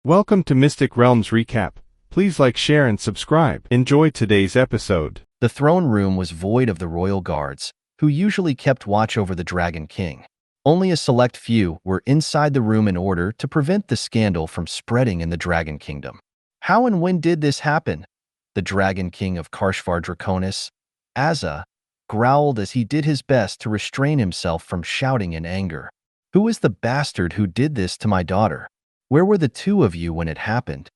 Welcome to Mystic Realms Recap. Please like, share, and subscribe. Enjoy today's episode. The throne room was void of the royal guards, who usually kept watch over the Dragon King. Only a select few were inside the room in order to prevent the scandal from spreading in the Dragon Kingdom. How and when did this happen? The Dragon King of Karshvar Draconis, Azza, growled as he did his best to restrain himself from shouting in anger. Who is the bastard who did this to my daughter? Where were the two of you when it happened?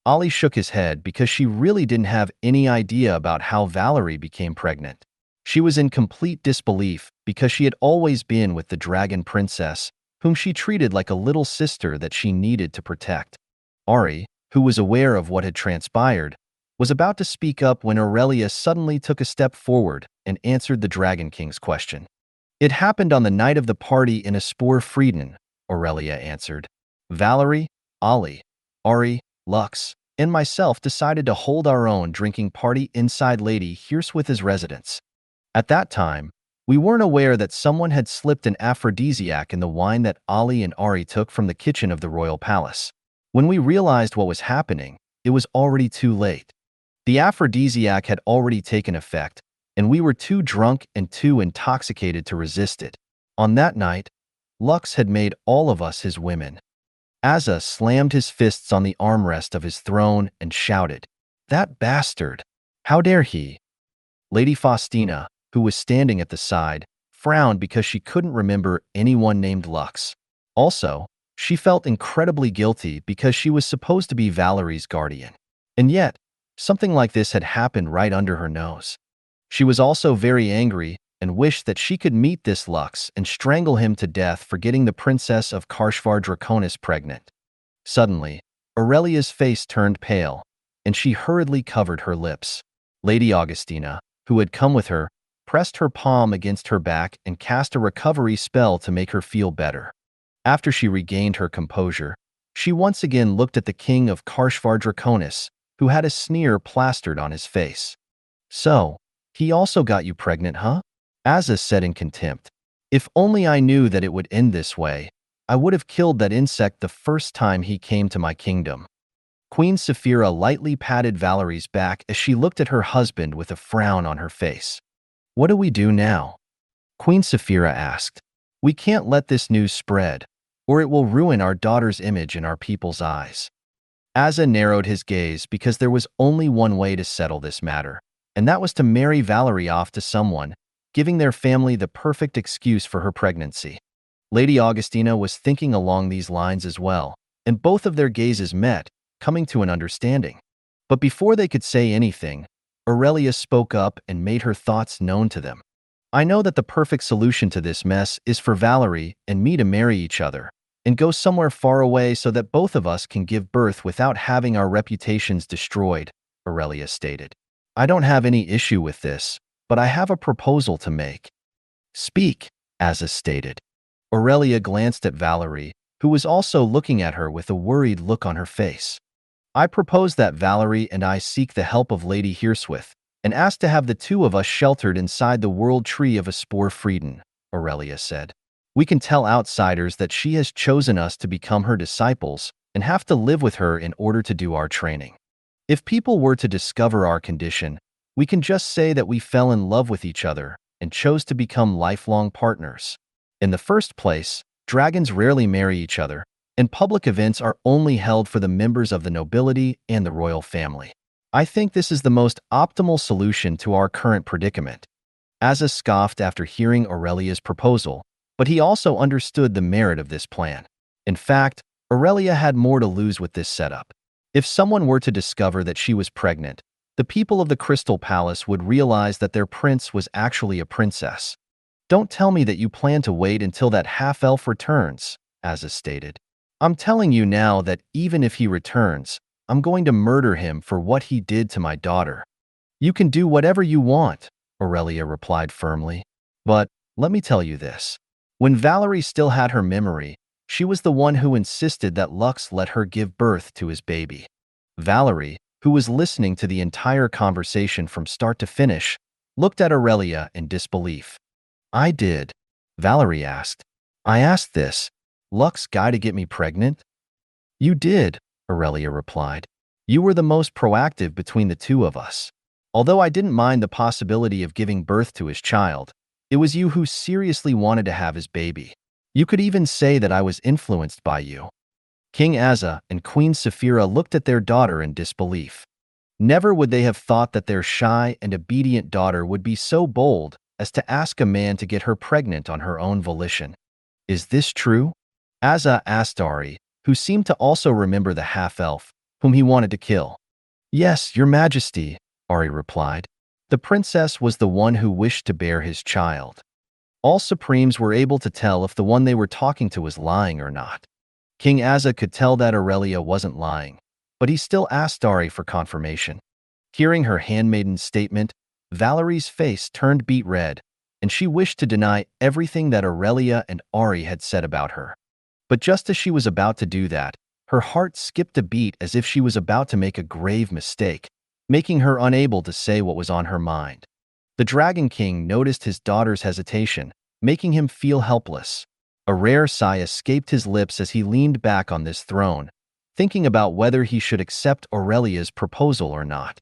Ollie shook his head because she really didn't have any idea about how Valerie became pregnant. She was in complete disbelief because she had always been with the dragon princess, whom she treated like a little sister that she needed to protect. Ari, who was aware of what had transpired, was about to speak up when Aurelia suddenly took a step forward and answered the Dragon King's question. It happened on the night of the party in Aspor Frieden, Aurelia answered. Valerie, Ollie, Ari, Lux, and myself decided to hold our own drinking party inside Lady Hirswith's residence. At that time, we weren't aware that someone had slipped an aphrodisiac in the wine that Ollie and Ari took from the kitchen of the royal palace. When we realized what was happening, it was already too late. The aphrodisiac had already taken effect, and we were too drunk and too intoxicated to resist it. On that night, Lux had made all of us his women. Azza slammed his fists on the armrest of his throne and shouted, "That bastard! How dare he?" Lady Faustina, who was standing at the side, frowned because she couldn't remember anyone named Lux. Also, she felt incredibly guilty because she was supposed to be Valerie's guardian. And yet, something like this had happened right under her nose. She was also very angry and wished that she could meet this Lux and strangle him to death for getting the princess of Karshvar Draconis pregnant. Suddenly, Aurelia's face turned pale, and she hurriedly covered her lips. Lady Augustina, who had come with her, pressed her palm against her back and cast a recovery spell to make her feel better. After she regained her composure, she once again looked at the king of Karshvar Draconis, who had a sneer plastered on his face. "So, he also got you pregnant, huh?" Azza said in contempt. "If only I knew that it would end this way, I would have killed that insect the first time he came to my kingdom." Queen Saphira lightly patted Valerie's back as she looked at her husband with a frown on her face. "What do we do now?" Queen Saphira asked. "We can't let this news spread, or it will ruin our daughter's image in our people's eyes." Azza narrowed his gaze because there was only one way to settle this matter, and that was to marry Valerie off to someone, giving their family the perfect excuse for her pregnancy. Lady Augustina was thinking along these lines as well, and both of their gazes met, coming to an understanding. But before they could say anything, Aurelia spoke up and made her thoughts known to them. "I know that the perfect solution to this mess is for Valerie and me to marry each other and go somewhere far away so that both of us can give birth without having our reputations destroyed," Aurelia stated. "I don't have any issue with this, but I have a proposal to make." "Speak," Azza stated. Aurelia glanced at Valerie, who was also looking at her with a worried look on her face. "I propose that Valerie and I seek the help of Lady Hirswith and ask to have the two of us sheltered inside the world tree of Aspor Frieden," Aurelia said. "We can tell outsiders that she has chosen us to become her disciples and have to live with her in order to do our training. If people were to discover our condition, we can just say that we fell in love with each other and chose to become lifelong partners. In the first place, dragons rarely marry each other, and public events are only held for the members of the nobility and the royal family. I think this is the most optimal solution to our current predicament." Azza scoffed after hearing Aurelia's proposal, but he also understood the merit of this plan. In fact, Aurelia had more to lose with this setup. If someone were to discover that she was pregnant, the people of the Crystal Palace would realize that their prince was actually a princess. "Don't tell me that you plan to wait until that half-elf returns," Azza stated. "I'm telling you now that even if he returns, I'm going to murder him for what he did to my daughter." "You can do whatever you want," Aurelia replied firmly. "But let me tell you this. When Valerie still had her memory, she was the one who insisted that Lux let her give birth to his baby." Valerie, who was listening to the entire conversation from start to finish, looked at Aurelia in disbelief. "I did?" Valerie asked. "I asked this Lux guy to get me pregnant?" "You did," Aurelia replied. You were the most proactive between the two of us. Although I didn't mind the possibility of giving birth to his child, it was you who seriously wanted to have his baby. You could even say that I was influenced by you. King Asa and Queen Saphira looked at their daughter in disbelief. Never would they have thought that their shy and obedient daughter would be so bold as to ask a man to get her pregnant on her own volition. Is this true? Asa asked Ari, who seemed to also remember the half-elf, whom he wanted to kill. Yes, your majesty, Ari replied. The princess was the one who wished to bear his child. All supremes were able to tell if the one they were talking to was lying or not. King Asa could tell that Aurelia wasn't lying, but he still asked Ari for confirmation. Hearing her handmaiden's statement, Valerie's face turned beet red, and she wished to deny everything that Aurelia and Ari had said about her. But just as she was about to do that, her heart skipped a beat as if she was about to make a grave mistake, making her unable to say what was on her mind. The Dragon King noticed his daughter's hesitation, making him feel helpless. A rare sigh escaped his lips as he leaned back on this throne, thinking about whether he should accept Aurelia's proposal or not.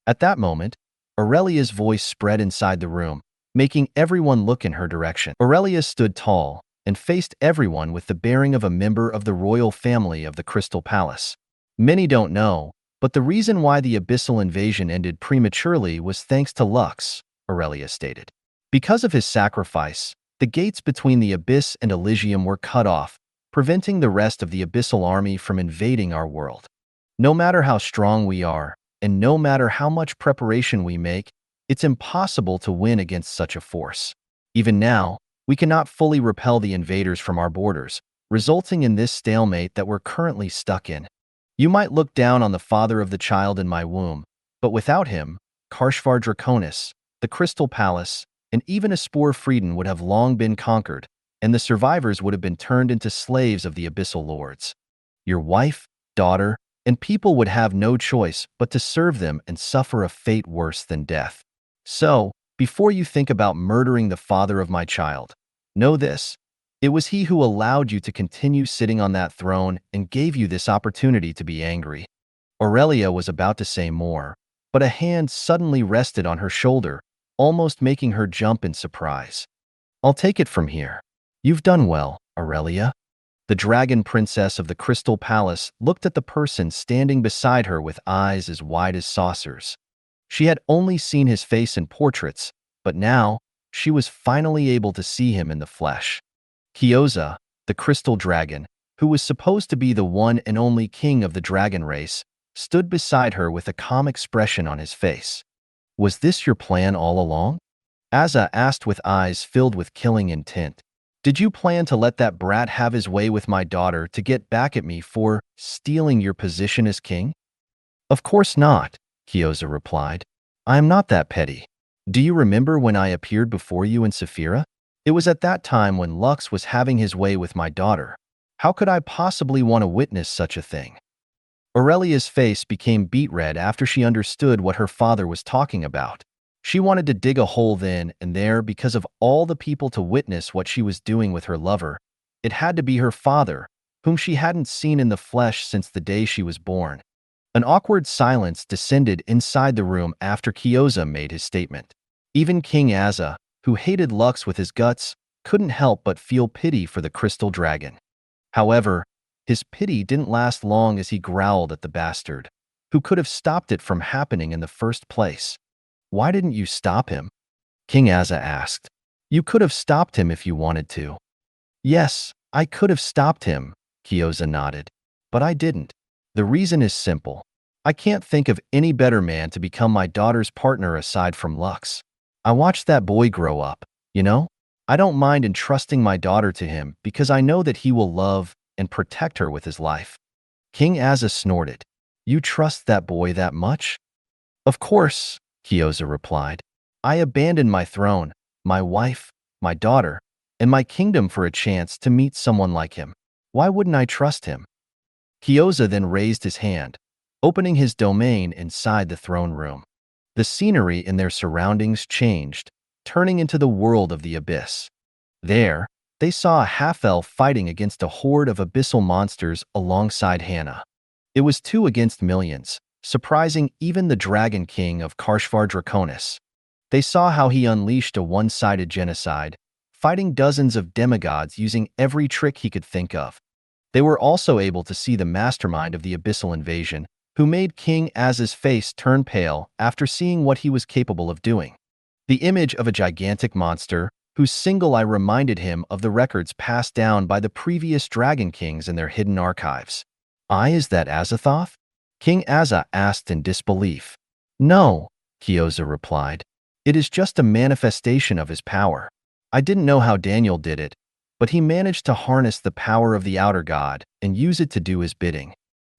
At that moment, Aurelia's voice spread inside the room, making everyone look in her direction. Aurelia stood tall and faced everyone with the bearing of a member of the royal family of the Crystal Palace. Many don't know, but the reason why the abyssal invasion ended prematurely was thanks to Lux, Aurelia stated. Because of his sacrifice, the gates between the Abyss and Elysium were cut off, preventing the rest of the abyssal army from invading our world. No matter how strong we are, and no matter how much preparation we make, it's impossible to win against such a force. Even now, we cannot fully repel the invaders from our borders, resulting in this stalemate that we're currently stuck in. You might look down on the father of the child in my womb, but without him, Karshvar Draconis, the Crystal Palace, and even Aspor Frieden would have long been conquered, and the survivors would have been turned into slaves of the abyssal lords. Your wife, daughter, and people would have no choice but to serve them and suffer a fate worse than death. So, before you think about murdering the father of my child, know this. It was he who allowed you to continue sitting on that throne and gave you this opportunity to be angry. Aurelia was about to say more, but a hand suddenly rested on her shoulder, almost making her jump in surprise. I'll take it from here. You've done well, Aurelia. The dragon princess of the Crystal Palace looked at the person standing beside her with eyes as wide as saucers. She had only seen his face in portraits, but now she was finally able to see him in the flesh. Kyoza, the crystal dragon, who was supposed to be the one and only king of the dragon race, stood beside her with a calm expression on his face. Was this your plan all along? Asa asked with eyes filled with killing intent. Did you plan to let that brat have his way with my daughter to get back at me for stealing your position as king? Of course not, Kyoza replied. I am not that petty. Do you remember when I appeared before you in Saphira? It was at that time when Lux was having his way with my daughter. How could I possibly want to witness such a thing? Aurelia's face became beet red after she understood what her father was talking about. She wanted to dig a hole then and there because of all the people to witness what she was doing with her lover. It had to be her father, whom she hadn't seen in the flesh since the day she was born. An awkward silence descended inside the room after Kyoza made his statement. Even King Asa, who hated Lux with his guts, couldn't help but feel pity for the crystal dragon. However, his pity didn't last long as he growled at the bastard, who could have stopped it from happening in the first place. Why didn't you stop him? King Asa asked. You could have stopped him if you wanted to. Yes, I could have stopped him, Kyoza nodded. But I didn't. The reason is simple. I can't think of any better man to become my daughter's partner aside from Lux. I watched that boy grow up, you know? I don't mind entrusting my daughter to him because I know that he will love and protect her with his life. King Asa snorted. You trust that boy that much? Of course, Kyoza replied. I abandoned my throne, my wife, my daughter, and my kingdom for a chance to meet someone like him. Why wouldn't I trust him? Kyoza then raised his hand, opening his domain inside the throne room. The scenery in their surroundings changed, turning into the world of the abyss. There, they saw a half-elf fighting against a horde of abyssal monsters alongside Hannah. It was 2 against millions, surprising even the Dragon King of Karshvar Draconis. They saw how he unleashed a one-sided genocide, fighting dozens of demigods using every trick he could think of. They were also able to see the mastermind of the abyssal invasion, who made King Az's face turn pale after seeing what he was capable of doing. The image of a gigantic monster, whose single eye reminded him of the records passed down by the previous Dragon Kings in their hidden archives. Is that Azathoth? King Azza asked in disbelief. No, Kyoza replied. It is just a manifestation of his power. I didn't know how Daniel did it, but he managed to harness the power of the outer god and use it to do his bidding.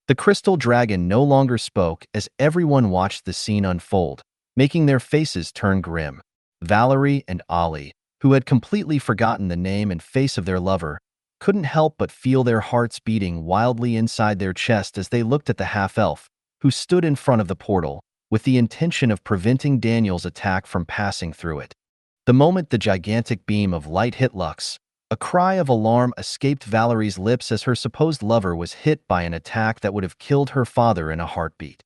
The crystal dragon no longer spoke as everyone watched the scene unfold, making their faces turn grim. Valerie and Ollie, who had completely forgotten the name and face of their lover, couldn't help but feel their hearts beating wildly inside their chest as they looked at the half-elf, who stood in front of the portal, with the intention of preventing Daniel's attack from passing through it. The moment the gigantic beam of light hit Lux, a cry of alarm escaped Valerie's lips as her supposed lover was hit by an attack that would have killed her father in a heartbeat.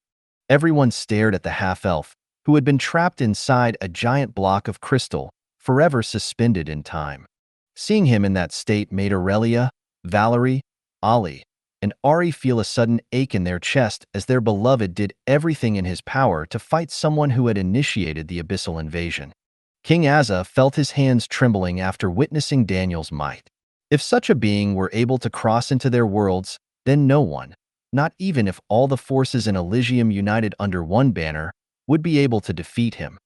Everyone stared at the half-elf, who had been trapped inside a giant block of crystal, forever suspended in time. Seeing him in that state made Aurelia, Valerie, Ollie, and Ari feel a sudden ache in their chest as their beloved did everything in his power to fight someone who had initiated the abyssal invasion. King Azza felt his hands trembling after witnessing Daniel's might. If such a being were able to cross into their worlds, then no one, not even if all the forces in Elysium united under one banner, would be able to defeat him.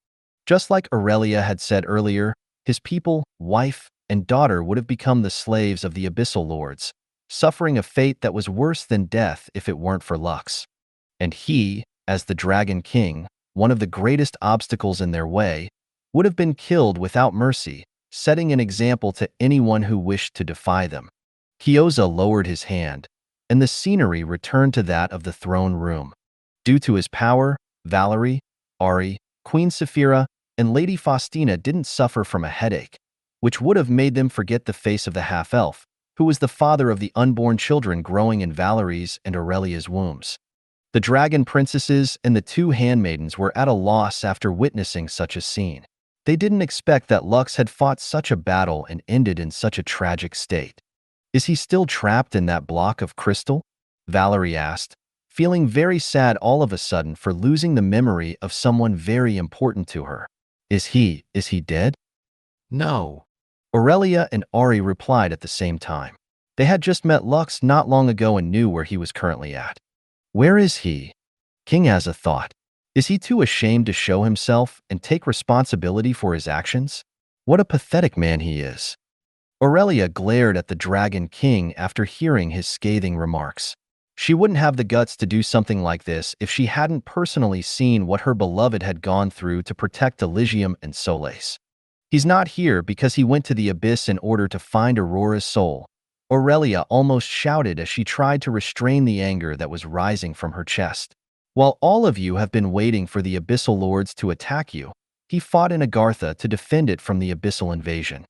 Just like Aurelia had said earlier, his people, wife, and daughter would have become the slaves of the abyssal lords, suffering a fate that was worse than death if it weren't for Lux. And he, as the Dragon King, one of the greatest obstacles in their way, would have been killed without mercy, setting an example to anyone who wished to defy them. Kyoza lowered his hand, and the scenery returned to that of the throne room. Due to his power, Valerie, Ari, Queen Saphira, and Lady Faustina didn't suffer from a headache, which would have made them forget the face of the half-elf, who was the father of the unborn children growing in Valerie's and Aurelia's wombs. The dragon princesses and the 2 handmaidens were at a loss after witnessing such a scene. They didn't expect that Lux had fought such a battle and ended in such a tragic state. Is he still trapped in that block of crystal? Valerie asked, feeling very sad all of a sudden for losing the memory of someone very important to her. Is he dead? No. Aurelia and Ari replied at the same time. They had just met Lux not long ago and knew where he was currently at. Where is he? King Azza thought. Is he too ashamed to show himself and take responsibility for his actions? What a pathetic man he is. Aurelia glared at the Dragon King after hearing his scathing remarks. She wouldn't have the guts to do something like this if she hadn't personally seen what her beloved had gone through to protect Elysium and Solais. He's not here because he went to the abyss in order to find Aurora's soul. Aurelia almost shouted as she tried to restrain the anger that was rising from her chest. While all of you have been waiting for the abyssal lords to attack you, he fought in Agartha to defend it from the abyssal invasion.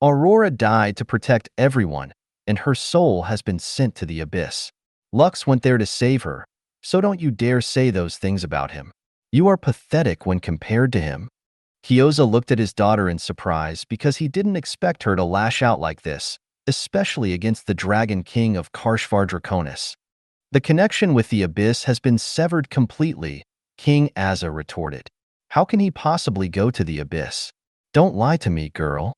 Aurora died to protect everyone, and her soul has been sent to the abyss. Lux went there to save her, so don't you dare say those things about him. You are pathetic when compared to him. Kyoza looked at his daughter in surprise because he didn't expect her to lash out like this, especially against the Dragon King of Karshvar Draconis. The connection with the abyss has been severed completely, King Azza retorted. How can he possibly go to the abyss? Don't lie to me, girl.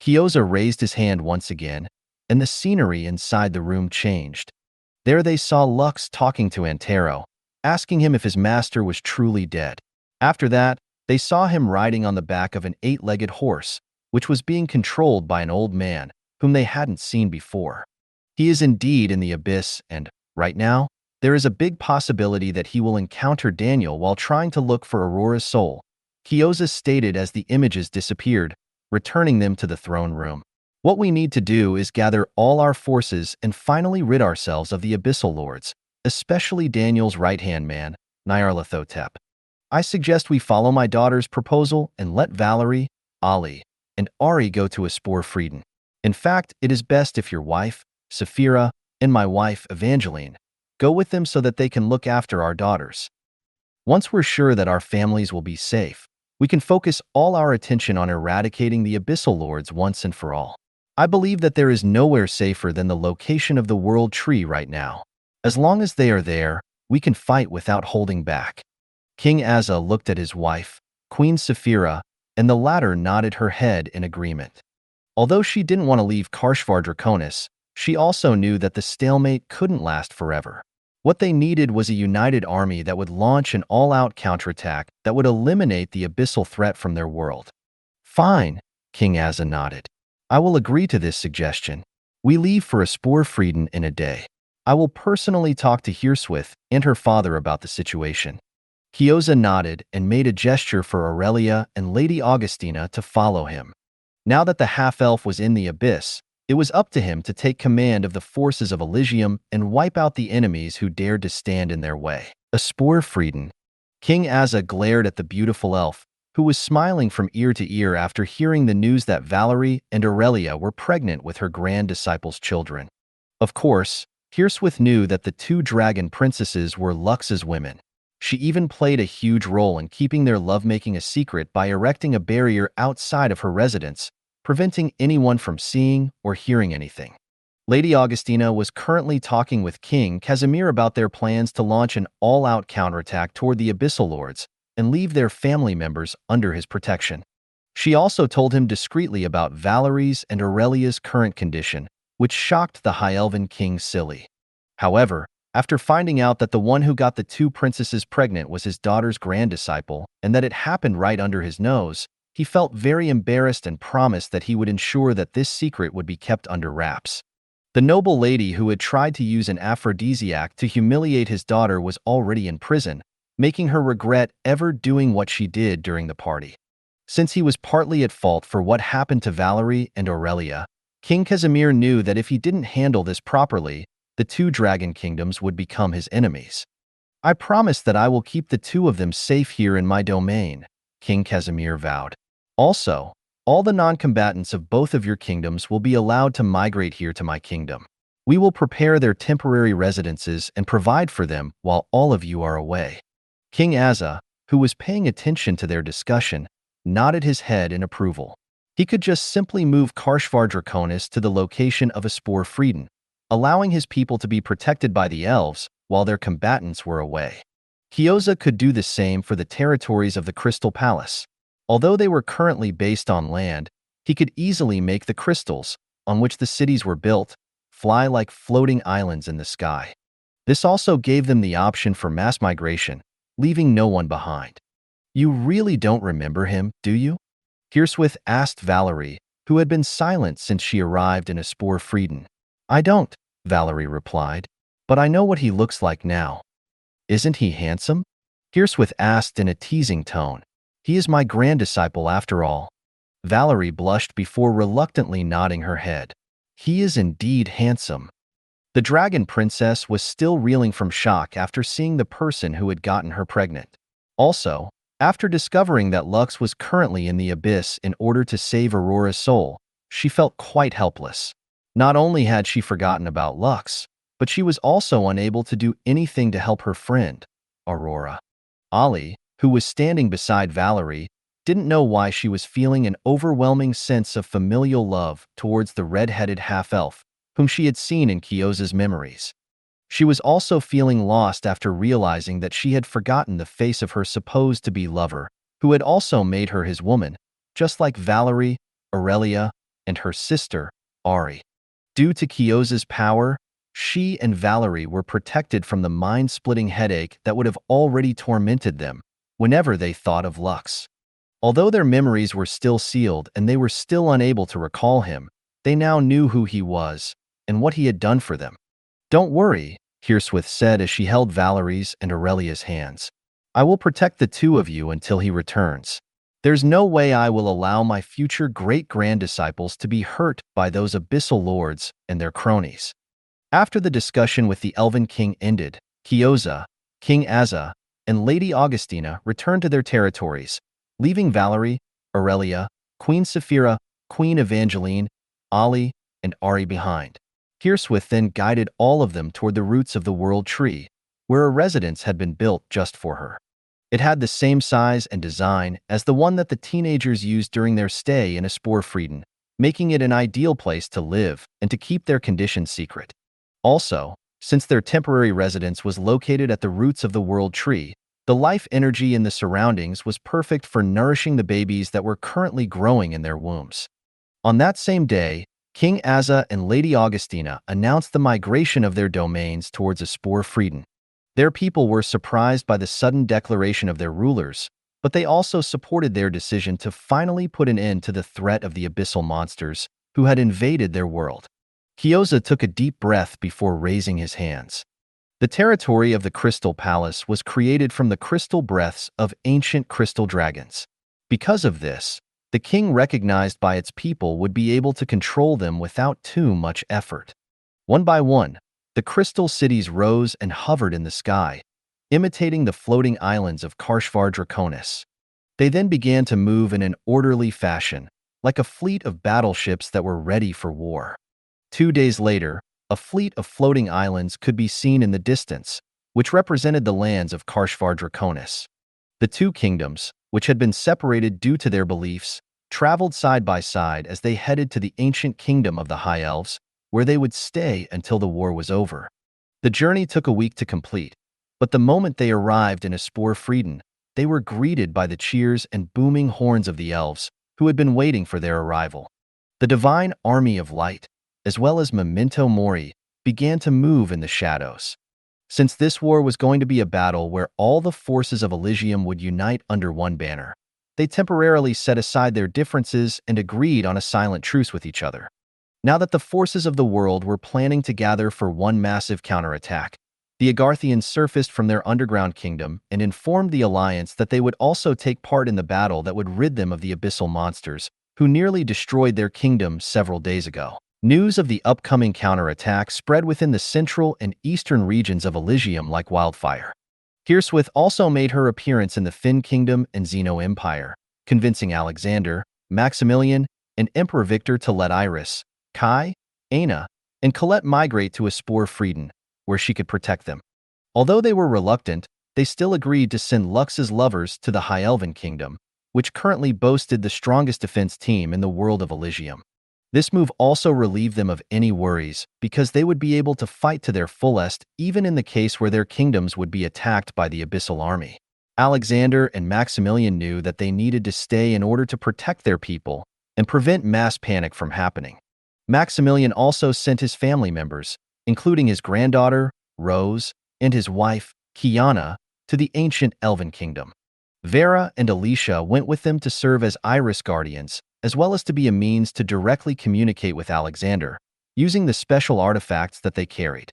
Kyoza raised his hand once again, and the scenery inside the room changed. There they saw Lux talking to Antero, asking him if his master was truly dead. After that, they saw him riding on the back of an 8-legged horse, which was being controlled by an old man, whom they hadn't seen before. He is indeed in the abyss and, right now, there is a big possibility that he will encounter Daniel while trying to look for Aurora's soul, Kyoza stated as the images disappeared, returning them to the throne room. What we need to do is gather all our forces and finally rid ourselves of the abyssal lords, especially Daniel's right-hand man, Nyarlathotep. I suggest we follow my daughter's proposal and let Valerie, Ali, and Ari go to Espor Frieden. In fact, it is best if your wife, Saphira, and my wife, Evangeline, Go with them so that they can look after our daughters. Once we're sure that our families will be safe, we can focus all our attention on eradicating the Abyssal Lords once and for all. I believe that there is nowhere safer than the location of the World Tree right now. As long as they are there, we can fight without holding back." King Asa looked at his wife, Queen Saphira, and the latter nodded her head in agreement. Although she didn't want to leave Karshvar Draconis, she also knew that the stalemate couldn't last forever. What they needed was a united army that would launch an all-out counterattack that would eliminate the abyssal threat from their world. "Fine," King Asa nodded. "I will agree to this suggestion. We leave for Sporfrieden in a day. I will personally talk to Hirswith and her father about the situation." Kyoza nodded and made a gesture for Aurelia and Lady Augustina to follow him. Now that the half-elf was in the abyss, it was up to him to take command of the forces of Elysium and wipe out the enemies who dared to stand in their way. A Sporfrieden. King Asa glared at the beautiful elf, who was smiling from ear to ear after hearing the news that Valerie and Aurelia were pregnant with her grand disciple's children. Of course, Hirswith knew that the two dragon princesses were Lux's women. She even played a huge role in keeping their lovemaking a secret by erecting a barrier outside of her residence, preventing anyone from seeing or hearing anything. Lady Augustina was currently talking with King Casimir about their plans to launch an all-out counterattack toward the Abyssal Lords and leave their family members under his protection. She also told him discreetly about Valerie's and Aurelia's current condition, which shocked the High Elven King silly. However, after finding out that the one who got the two princesses pregnant was his daughter's grand disciple and that it happened right under his nose, he felt very embarrassed and promised that he would ensure that this secret would be kept under wraps. The noble lady who had tried to use an aphrodisiac to humiliate his daughter was already in prison, making her regret ever doing what she did during the party. Since he was partly at fault for what happened to Valerie and Aurelia, King Casimir knew that if he didn't handle this properly, the two dragon kingdoms would become his enemies. "I promise that I will keep the two of them safe here in my domain," King Casimir vowed. "Also, all the non-combatants of both of your kingdoms will be allowed to migrate here to my kingdom. We will prepare their temporary residences and provide for them while all of you are away." King Asa, who was paying attention to their discussion, nodded his head in approval. He could just simply move Karshvar Draconis to the location of a Sporfrieden, allowing his people to be protected by the elves while their combatants were away. Kyoza could do the same for the territories of the Crystal Palace. Although they were currently based on land, he could easily make the crystals, on which the cities were built, fly like floating islands in the sky. This also gave them the option for mass migration, leaving no one behind. "You really don't remember him, do you?" Hirswith asked Valerie, who had been silent since she arrived in a Sporfrieden. "I don't," Valerie replied, "but I know what he looks like now." "Isn't he handsome?" Hirswith asked in a teasing tone. "He is my grand disciple after all." Valerie blushed before reluctantly nodding her head. "He is indeed handsome." The dragon princess was still reeling from shock after seeing the person who had gotten her pregnant. Also, after discovering that Lux was currently in the abyss in order to save Aurora's soul, she felt quite helpless. Not only had she forgotten about Lux, but she was also unable to do anything to help her friend, Aurora. Ali, who was standing beside Valerie, didn't know why she was feeling an overwhelming sense of familial love towards the red-headed half-elf, whom she had seen in Kyoza's memories. She was also feeling lost after realizing that she had forgotten the face of her supposed-to-be lover, who had also made her his woman, just like Valerie, Aurelia, and her sister, Ari. Due to Kyoza's power, she and Valerie were protected from the mind-splitting headache that would have already tormented them whenever they thought of Lux. Although their memories were still sealed and they were still unable to recall him, they now knew who he was and what he had done for them. "Don't worry," Hirswith said as she held Valerie's and Aurelia's hands. "I will protect the two of you until he returns. There's no way I will allow my future great-grand disciples to be hurt by those abyssal lords and their cronies." After the discussion with the Elven King ended, Kyoza, King Asa, and Lady Augustina returned to their territories, leaving Valerie, Aurelia, Queen Saphira, Queen Evangeline, Ali, and Ari behind. Hearswith then guided all of them toward the roots of the World Tree, where a residence had been built just for her. It had the same size and design as the one that the teenagers used during their stay in Sporfrieden, making it an ideal place to live and to keep their condition secret. Also, since their temporary residence was located at the roots of the World Tree, the life energy in the surroundings was perfect for nourishing the babies that were currently growing in their wombs. On that same day, King Azza and Lady Augustina announced the migration of their domains towards Sporfrieden. Their people were surprised by the sudden declaration of their rulers, but they also supported their decision to finally put an end to the threat of the abyssal monsters who had invaded their world. Kyoza took a deep breath before raising his hands. The territory of the Crystal Palace was created from the crystal breaths of ancient crystal dragons. Because of this, the king recognized by its people would be able to control them without too much effort. One by one, the crystal cities rose and hovered in the sky, imitating the floating islands of Karshvar Draconis. They then began to move in an orderly fashion, like a fleet of battleships that were ready for war. 2 days later, a fleet of floating islands could be seen in the distance, which represented the lands of Karshvar Draconis. The two kingdoms, which had been separated due to their beliefs, traveled side by side as they headed to the ancient kingdom of the High Elves, where they would stay until the war was over. The journey took a week to complete, but the moment they arrived in Sporfrieden, they were greeted by the cheers and booming horns of the elves, who had been waiting for their arrival. The divine army of light, as well as Memento Mori, began to move in the shadows. Since this war was going to be a battle where all the forces of Elysium would unite under one banner, they temporarily set aside their differences and agreed on a silent truce with each other. Now that the forces of the world were planning to gather for one massive counterattack, the Agarthians surfaced from their underground kingdom and informed the Alliance that they would also take part in the battle that would rid them of the abyssal monsters, who nearly destroyed their kingdom several days ago. News of the upcoming counterattack spread within the central and eastern regions of Elysium like wildfire. Hearswith also made her appearance in the Finn Kingdom and Xeno Empire, convincing Alexander, Maximilian, and Emperor Victor to let Iris, Kai, Aina, and Colette migrate to Sporfrieden, where she could protect them. Although they were reluctant, they still agreed to send Lux's lovers to the High Elven Kingdom, which currently boasted the strongest defense team in the world of Elysium. This move also relieved them of any worries, because they would be able to fight to their fullest even in the case where their kingdoms would be attacked by the abyssal army. Alexander and Maximilian knew that they needed to stay in order to protect their people and prevent mass panic from happening. Maximilian also sent his family members, including his granddaughter, Rose, and his wife, Kiana, to the ancient Elven Kingdom. Vera and Alicia went with them to serve as Iris Guardians, as well as to be a means to directly communicate with Alexander, using the special artifacts that they carried.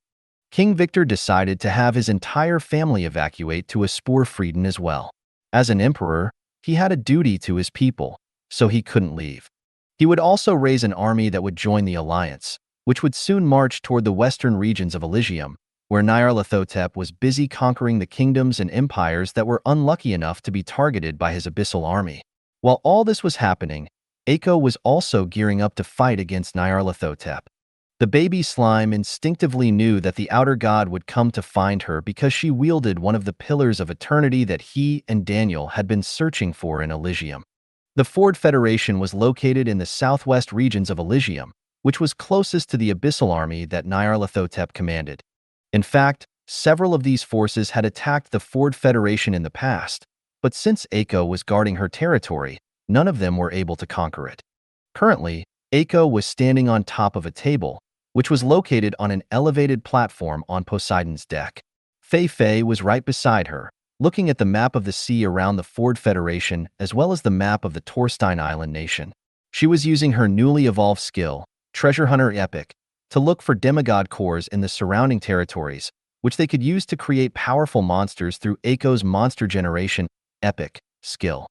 King Victor decided to have his entire family evacuate to Sporfrieden as well. As an emperor, he had a duty to his people, so he couldn't leave. He would also raise an army that would join the alliance, which would soon march toward the western regions of Elysium, where Nyarlathotep was busy conquering the kingdoms and empires that were unlucky enough to be targeted by his abyssal army. While all this was happening, Eiko was also gearing up to fight against Nyarlathotep. The baby slime instinctively knew that the outer god would come to find her because she wielded one of the pillars of eternity that he and Daniel had been searching for in Elysium. The Ford Federation was located in the southwest regions of Elysium, which was closest to the abyssal army that Nyarlathotep commanded. In fact, several of these forces had attacked the Ford Federation in the past, but since Eiko was guarding her territory, none of them were able to conquer it. Currently, Eiko was standing on top of a table, which was located on an elevated platform on Poseidon's deck. Fei Fei was right beside her, looking at the map of the sea around the Ford Federation as well as the map of the Torstein Island nation. She was using her newly evolved skill, Treasure Hunter Epic, to look for demigod cores in the surrounding territories, which they could use to create powerful monsters through Eiko's Monster Generation Epic skill.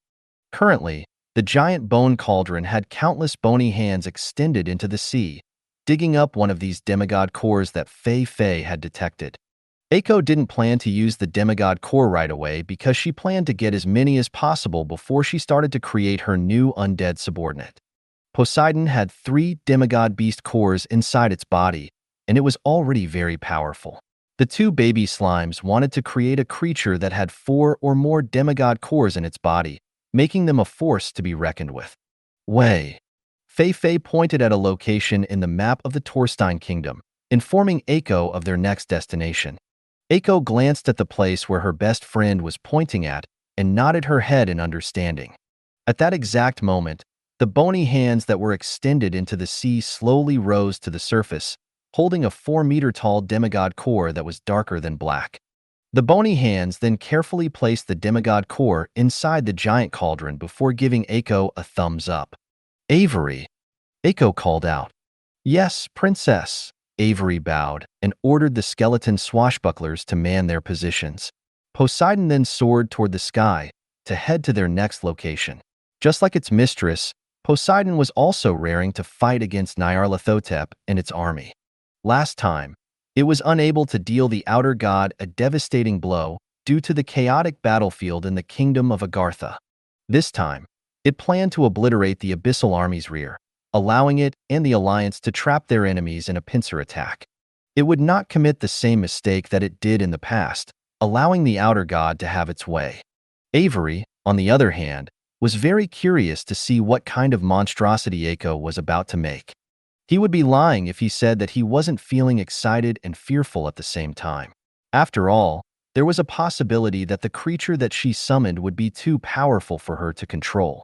Currently, the giant bone cauldron had countless bony hands extended into the sea, digging up one of these demigod cores that Fei Fei had detected. Eiko didn't plan to use the demigod core right away because she planned to get as many as possible before she started to create her new undead subordinate. Poseidon had 3 demigod beast cores inside its body, and it was already very powerful. The two baby slimes wanted to create a creature that had 4 or more demigod cores in its body, making them a force to be reckoned with. Wei. Fei pointed at a location in the map of the Torstein Kingdom, informing Eiko of their next destination. Eiko glanced at the place where her best friend was pointing at and nodded her head in understanding. At that exact moment, the bony hands that were extended into the sea slowly rose to the surface, holding a 4-meter-tall demigod core that was darker than black. The bony hands then carefully placed the demigod core inside the giant cauldron before giving Eiko a thumbs up. Avery, Eiko called out. Yes, princess. Avery bowed and ordered the skeleton swashbucklers to man their positions. Poseidon then soared toward the sky to head to their next location. Just like its mistress, Poseidon was also raring to fight against Nyarlathotep and its army. Last time, it was unable to deal the outer god a devastating blow due to the chaotic battlefield in the kingdom of Agartha. This time, it planned to obliterate the abyssal army's rear, allowing it and the alliance to trap their enemies in a pincer attack. It would not commit the same mistake that it did in the past, allowing the outer god to have its way. Avery, on the other hand, was very curious to see what kind of monstrosity Eiko was about to make. He would be lying if he said that he wasn't feeling excited and fearful at the same time. After all, there was a possibility that the creature that she summoned would be too powerful for her to control.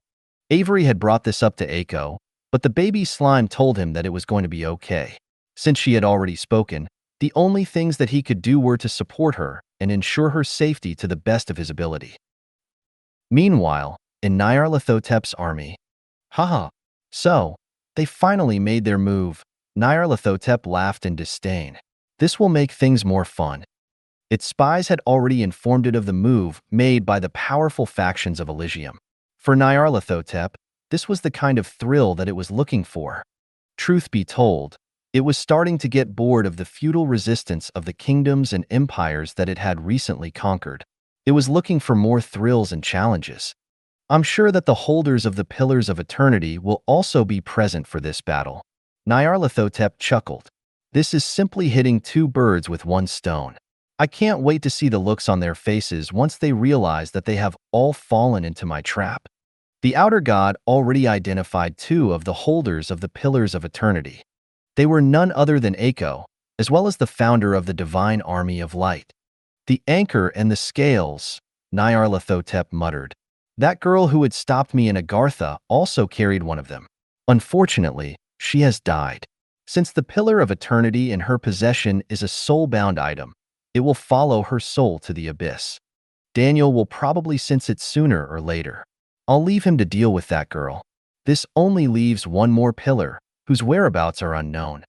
Avery had brought this up to Eiko, but the baby slime told him that it was going to be okay. Since she had already spoken, the only things that he could do were to support her and ensure her safety to the best of his ability. Meanwhile, in Nyarlathotep's army, so, they finally made their move. Nyarlathotep laughed in disdain. This will make things more fun. Its spies had already informed it of the move made by the powerful factions of Elysium. For Nyarlathotep, this was the kind of thrill that it was looking for. Truth be told, it was starting to get bored of the feudal resistance of the kingdoms and empires that it had recently conquered. It was looking for more thrills and challenges. I'm sure that the holders of the Pillars of Eternity will also be present for this battle. Nyarlathotep chuckled. This is simply hitting 2 birds with 1 stone. I can't wait to see the looks on their faces once they realize that they have all fallen into my trap. The outer god already identified 2 of the holders of the Pillars of Eternity. They were none other than Eiko, as well as the founder of the Divine Army of Light. The anchor and the scales, Nyarlathotep muttered. That girl who had stopped me in Agartha also carried one of them. Unfortunately, she has died. Since the Pillar of Eternity in her possession is a soul-bound item, it will follow her soul to the abyss. Daniel will probably sense it sooner or later. I'll leave him to deal with that girl. This only leaves 1 more pillar, whose whereabouts are unknown.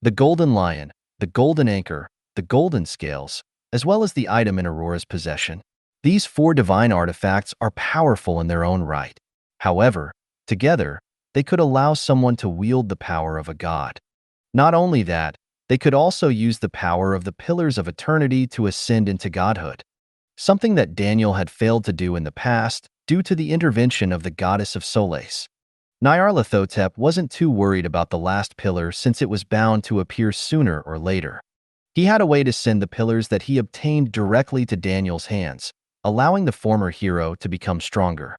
The Golden Lion, the Golden Anchor, the Golden Scales, as well as the item in Aurora's possession. These 4 divine artifacts are powerful in their own right. However, together, they could allow someone to wield the power of a god. Not only that, they could also use the power of the Pillars of Eternity to ascend into godhood, something that Daniel had failed to do in the past due to the intervention of the goddess of Solais. Nyarlathotep wasn't too worried about the last pillar since it was bound to appear sooner or later. He had a way to send the pillars that he obtained directly to Daniel's hands, allowing the former hero to become stronger.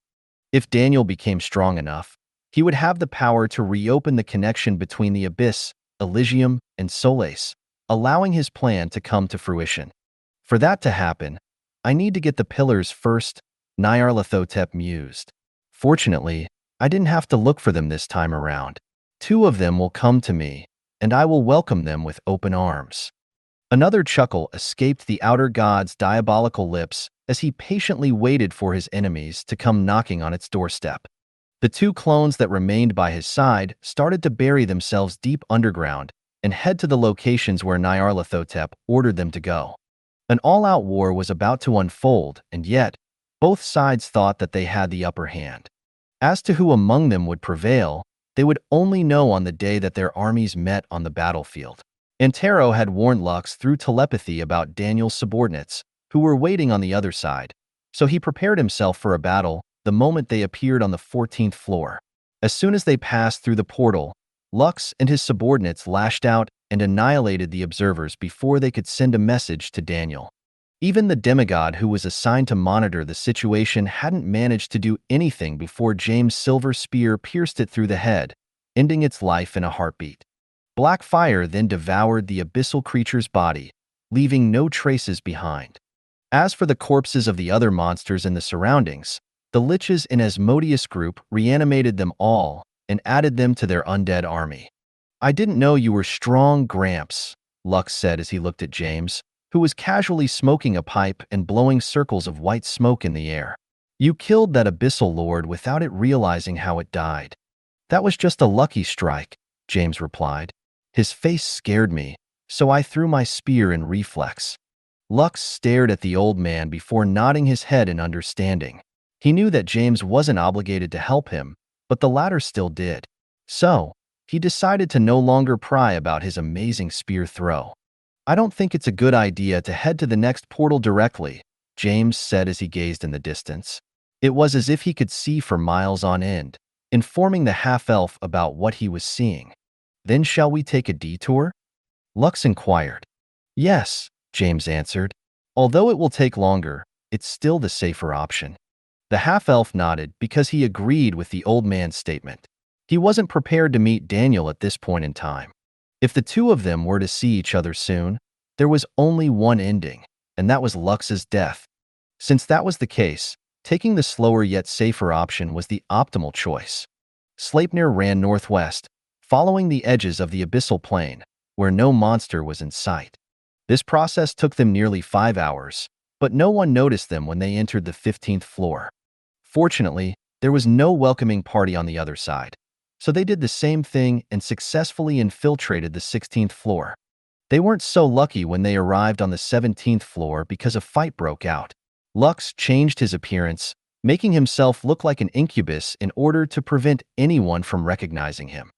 If Daniel became strong enough, he would have the power to reopen the connection between the Abyss, Elysium, and Solais, allowing his plan to come to fruition. For that to happen, I need to get the pillars first, Nyarlathotep mused. Fortunately, I didn't have to look for them this time around. 2 of them will come to me, and I will welcome them with open arms. Another chuckle escaped the outer god's diabolical lips as he patiently waited for his enemies to come knocking on its doorstep. The 2 clones that remained by his side started to bury themselves deep underground and head to the locations where Nyarlathotep ordered them to go. An all-out war was about to unfold, and yet, both sides thought that they had the upper hand. As to who among them would prevail, they would only know on the day that their armies met on the battlefield. Antero had warned Lux through telepathy about Daniel's subordinates, who were waiting on the other side, so he prepared himself for a battle the moment they appeared on the 14th floor. As soon as they passed through the portal, Lux and his subordinates lashed out and annihilated the observers before they could send a message to Daniel. Even the demigod who was assigned to monitor the situation hadn't managed to do anything before James' silver spear pierced it through the head, ending its life in a heartbeat. Black fire then devoured the abyssal creature's body, leaving no traces behind. As for the corpses of the other monsters in the surroundings, the liches in Asmodeus' group reanimated them all and added them to their undead army. "I didn't know you were strong, Gramps," Lux said as he looked at James, who was casually smoking a pipe and blowing circles of white smoke in the air. "You killed that abyssal lord without it realizing how it died." "That was just a lucky strike," James replied. "His face scared me, so I threw my spear in reflex." Lux stared at the old man before nodding his head in understanding. He knew that James wasn't obligated to help him, but the latter still did. So, he decided to no longer pry about his amazing spear throw. "I don't think it's a good idea to head to the next portal directly," James said as he gazed in the distance. It was as if he could see for miles on end, informing the half-elf about what he was seeing. "Then shall we take a detour?" Lux inquired. "Yes," James answered. "Although it will take longer, it's still the safer option." The half-elf nodded because he agreed with the old man's statement. He wasn't prepared to meet Daniel at this point in time. If the two of them were to see each other soon, there was only one ending, and that was Lux's death. Since that was the case, taking the slower yet safer option was the optimal choice. Sleipnir ran northwest, following the edges of the abyssal plain, where no monster was in sight. This process took them nearly 5 hours, but no one noticed them when they entered the 15th floor. Fortunately, there was no welcoming party on the other side, so they did the same thing and successfully infiltrated the 16th floor. They weren't so lucky when they arrived on the 17th floor because a fight broke out. Lux changed his appearance, making himself look like an incubus in order to prevent anyone from recognizing him.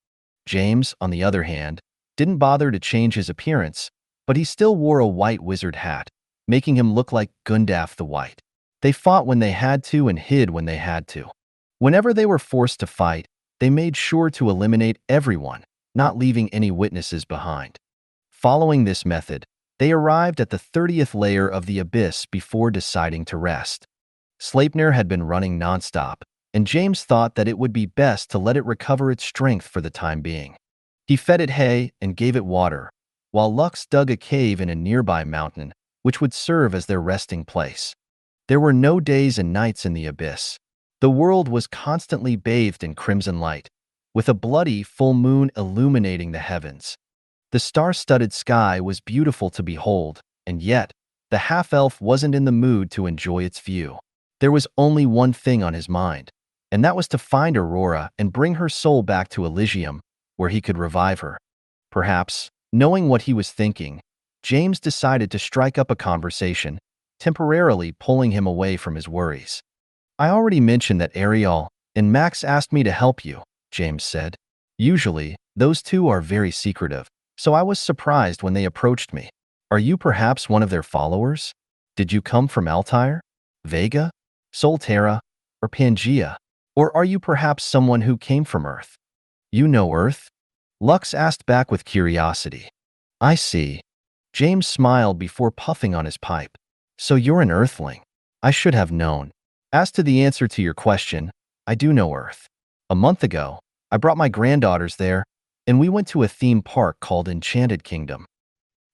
James, on the other hand, didn't bother to change his appearance, but he still wore a white wizard hat, making him look like Gundaf the White. They fought when they had to and hid when they had to. Whenever they were forced to fight, they made sure to eliminate everyone, not leaving any witnesses behind. Following this method, they arrived at the 30th layer of the abyss before deciding to rest. Sleipnir had been running nonstop, and James thought that it would be best to let it recover its strength for the time being. He fed it hay and gave it water, while Lux dug a cave in a nearby mountain, which would serve as their resting place. There were no days and nights in the abyss. The world was constantly bathed in crimson light, with a bloody full moon illuminating the heavens. The star-studded sky was beautiful to behold, and yet, the half-elf wasn't in the mood to enjoy its view. There was only one thing on his mind, and that was to find Aurora and bring her soul back to Elysium, where he could revive her. Perhaps, knowing what he was thinking, James decided to strike up a conversation, temporarily pulling him away from his worries. "I already mentioned that Ariel and Max asked me to help you," James said. "Usually, those two are very secretive, so I was surprised when they approached me. Are you perhaps one of their followers? Did you come from Altair, Vega, Solterra, or Pangea? Or are you perhaps someone who came from Earth?" "You know Earth?" Lux asked back with curiosity. "I see." James smiled before puffing on his pipe. "So you're an Earthling. I should have known. As to the answer to your question, I do know Earth. A month ago, I brought my granddaughters there, and we went to a theme park called Enchanted Kingdom.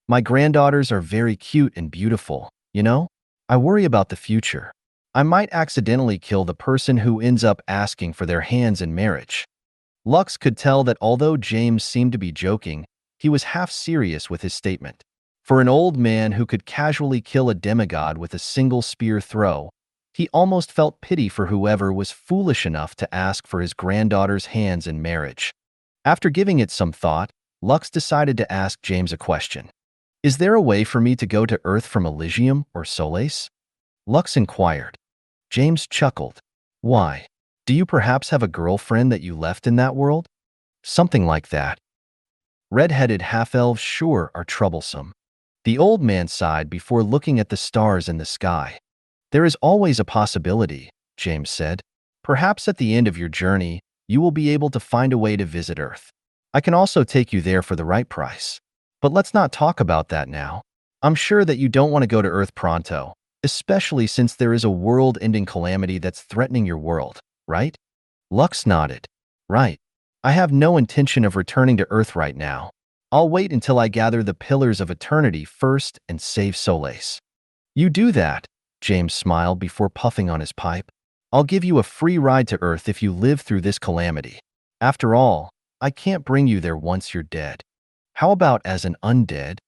My granddaughters are very cute and beautiful, you know? I worry about the future. I might accidentally kill the person who ends up asking for their hands in marriage." Lux could tell that although James seemed to be joking, he was half serious with his statement. For an old man who could casually kill a demigod with a single spear throw, he almost felt pity for whoever was foolish enough to ask for his granddaughter's hands in marriage. After giving it some thought, Lux decided to ask James a question. "Is there a way for me to go to Earth from Elysium or Solais?" Lux inquired. James chuckled. "Why? Do you perhaps have a girlfriend that you left in that world?" "Something like that. Red-headed half-elves sure are troublesome." The old man sighed before looking at the stars in the sky. "There is always a possibility," James said. "Perhaps at the end of your journey, you will be able to find a way to visit Earth. I can also take you there for the right price." But let's not talk about that now. I'm sure that you don't want to go to Earth pronto, especially since there is a world-ending calamity that's threatening your world, right? Lux nodded. Right. I have no intention of returning to Earth right now. I'll wait until I gather the Pillars of Eternity first and save Solais. You do that, James smiled before puffing on his pipe. I'll give you a free ride to Earth if you live through this calamity. After all, I can't bring you there once you're dead. How about as an undead?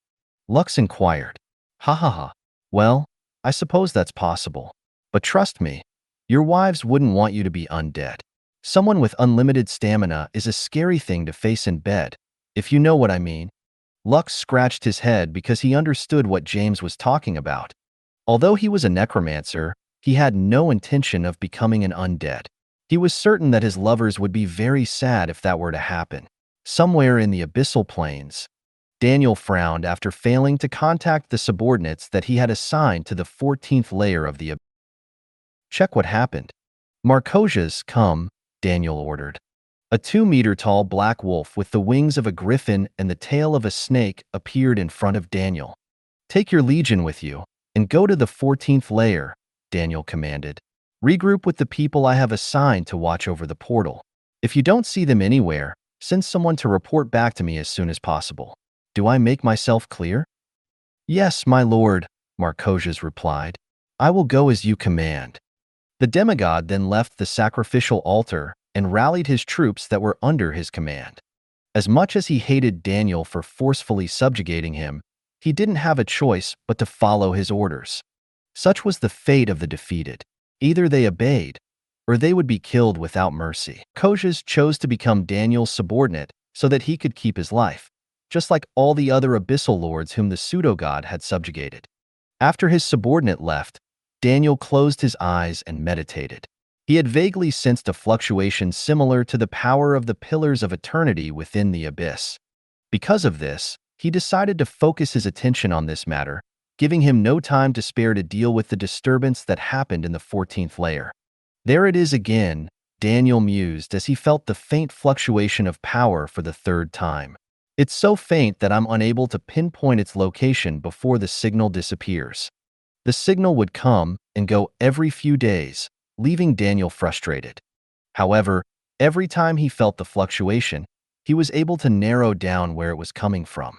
Lux inquired. Ha ha ha. Well, I suppose that's possible. But trust me, your wives wouldn't want you to be undead. Someone with unlimited stamina is a scary thing to face in bed, if you know what I mean. Lux scratched his head because he understood what James was talking about. Although he was a necromancer, he had no intention of becoming an undead. He was certain that his lovers would be very sad if that were to happen. Somewhere in the abyssal plains, Daniel frowned after failing to contact the subordinates that he had assigned to the 14th layer of the abyss. Check what happened. Marcosias, come, Daniel ordered. A 2-meter-tall black wolf with the wings of a griffin and the tail of a snake appeared in front of Daniel. Take your legion with you and go to the 14th layer, Daniel commanded. Regroup with the people I have assigned to watch over the portal. If you don't see them anywhere, send someone to report back to me as soon as possible. Do I make myself clear? Yes, my lord, Marcosias replied. I will go as you command. The demigod then left the sacrificial altar and rallied his troops that were under his command. As much as he hated Daniel for forcefully subjugating him, he didn't have a choice but to follow his orders. Such was the fate of the defeated. Either they obeyed, or they would be killed without mercy. Marcosias chose to become Daniel's subordinate so that he could keep his life, just like all the other abyssal lords whom the pseudo-god had subjugated. After his subordinate left, Daniel closed his eyes and meditated. He had vaguely sensed a fluctuation similar to the power of the Pillars of Eternity within the abyss. Because of this, he decided to focus his attention on this matter, giving him no time to spare to deal with the disturbance that happened in the 14th layer. There it is again, Daniel mused as he felt the faint fluctuation of power for the third time. It's so faint that I'm unable to pinpoint its location before the signal disappears. The signal would come and go every few days, leaving Daniel frustrated. However, every time he felt the fluctuation, he was able to narrow down where it was coming from.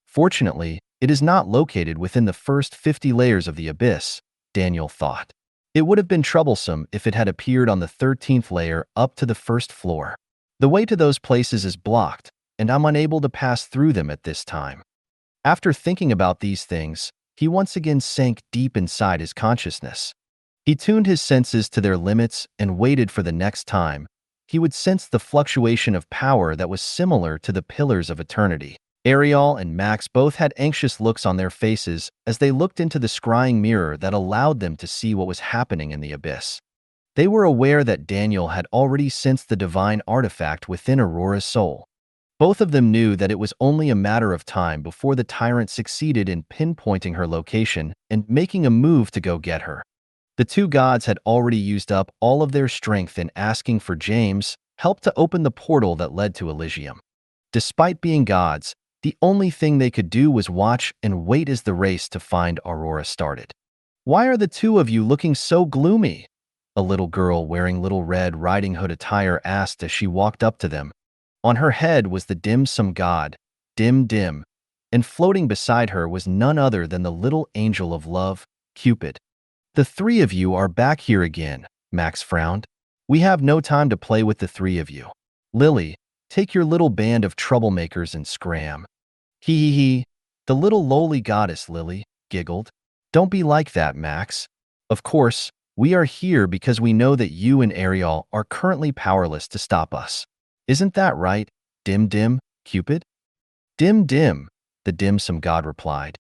Fortunately, it is not located within the first 50 layers of the abyss, Daniel thought. It would have been troublesome if it had appeared on the 13th layer up to the first floor. The way to those places is blocked, and I'm unable to pass through them at this time. After thinking about these things, he once again sank deep inside his consciousness. He tuned his senses to their limits and waited for the next time he would sense the fluctuation of power that was similar to the Pillars of Eternity. Ariel and Max both had anxious looks on their faces as they looked into the scrying mirror that allowed them to see what was happening in the abyss. They were aware that Daniel had already sensed the divine artifact within Aurora's soul. Both of them knew that it was only a matter of time before the tyrant succeeded in pinpointing her location and making a move to go get her. The two gods had already used up all of their strength in asking for James' help to open the portal that led to Elysium. Despite being gods, the only thing they could do was watch and wait as the race to find Aurora started. Why are the two of you looking so gloomy? A little girl wearing Little Red Riding Hood attire asked as she walked up to them. On her head was the dim sum god, Dim Dim, and floating beside her was none other than the little angel of love, Cupid. The three of you are back here again, Max frowned. We have no time to play with the three of you. Lily, take your little band of troublemakers and scram. Hee hee hee, the little lowly goddess Lily giggled. Don't be like that, Max. Of course, we are here because we know that you and Ariel are currently powerless to stop us. Isn't that right, Dim Dim, Cupid? Dim Dim, the dim sum god replied.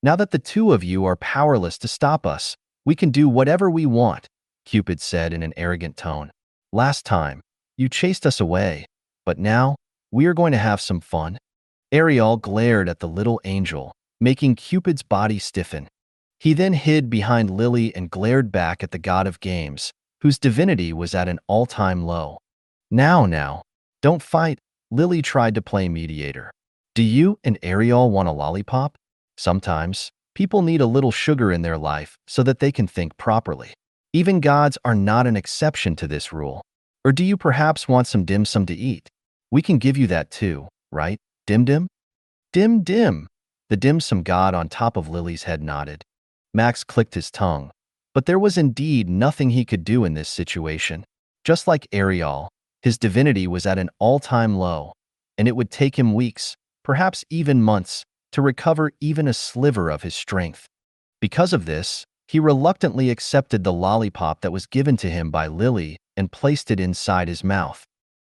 Now that the two of you are powerless to stop us, we can do whatever we want, Cupid said in an arrogant tone. Last time, you chased us away, but now, we are going to have some fun. Ariel glared at the little angel, making Cupid's body stiffen. He then hid behind Lily and glared back at the god of games, whose divinity was at an all-time low. Now, don't fight, Lily tried to play mediator. Do you and Ariel want a lollipop? Sometimes, people need a little sugar in their life so that they can think properly. Even gods are not an exception to this rule. Or do you perhaps want some dim sum to eat? We can give you that too, right? Dim dim? Dim dim. The dim sum god on top of Lily's head nodded. Max clicked his tongue. But there was indeed nothing he could do in this situation. Just like Ariel, his divinity was at an all-time low, and it would take him weeks, perhaps even months, to recover even a sliver of his strength. Because of this, he reluctantly accepted the lollipop that was given to him by Lily and placed it inside his mouth.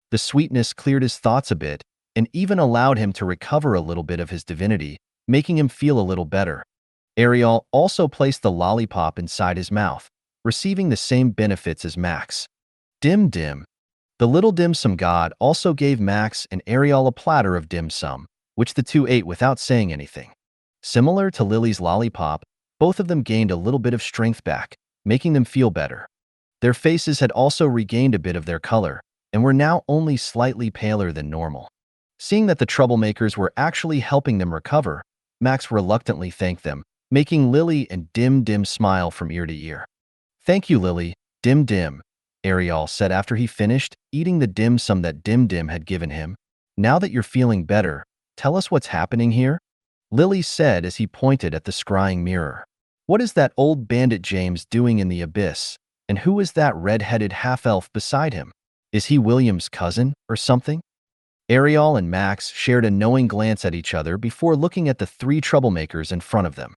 The sweetness cleared his thoughts a bit and even allowed him to recover a little bit of his divinity, making him feel a little better. Ariel also placed the lollipop inside his mouth, receiving the same benefits as Max. Dim dim. The little dim sum god also gave Max and Ariel a platter of dim sum, which the two ate without saying anything. Similar to Lily's lollipop, both of them gained a little bit of strength back, making them feel better. Their faces had also regained a bit of their color, and were now only slightly paler than normal. Seeing that the troublemakers were actually helping them recover, Max reluctantly thanked them, making Lily and Dim Dim smile from ear to ear. "Thank you, Lily, Dim Dim," Ariel said after he finished eating the dim sum that Dim Dim had given him. "Now that you're feeling better, tell us what's happening here?" Lily said as he pointed at the scrying mirror. "What is that old bandit James doing in the abyss? And who is that red-headed half-elf beside him? Is he William's cousin or something?" Ariel and Max shared a knowing glance at each other before looking at the three troublemakers in front of them.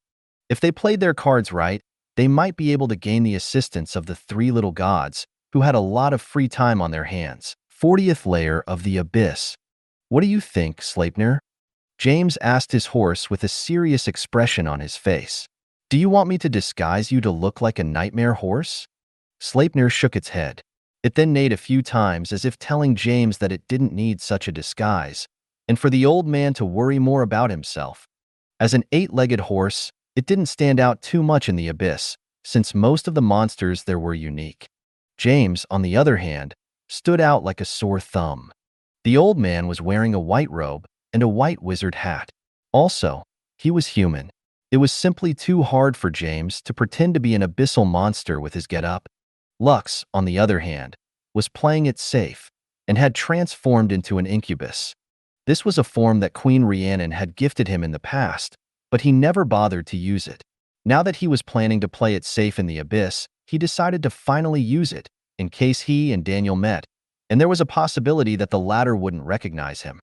If they played their cards right, they might be able to gain the assistance of the three little gods, who had a lot of free time on their hands. 40th layer of the abyss. "What do you think, Sleipnir?" James asked his horse with a serious expression on his face. "Do you want me to disguise you to look like a nightmare horse?" Sleipnir shook its head. It then neighed a few times as if telling James that it didn't need such a disguise, and for the old man to worry more about himself. As an 8-legged horse, it didn't stand out too much in the abyss, since most of the monsters there were unique. James, on the other hand, stood out like a sore thumb. The old man was wearing a white robe and a white wizard hat. Also, he was human. It was simply too hard for James to pretend to be an abyssal monster with his get-up. Lux, on the other hand, was playing it safe and had transformed into an incubus. This was a form that Queen Rhiannon had gifted him in the past, but he never bothered to use it. Now that he was planning to play it safe in the abyss, he decided to finally use it, in case he and Daniel met, and there was a possibility that the latter wouldn't recognize him.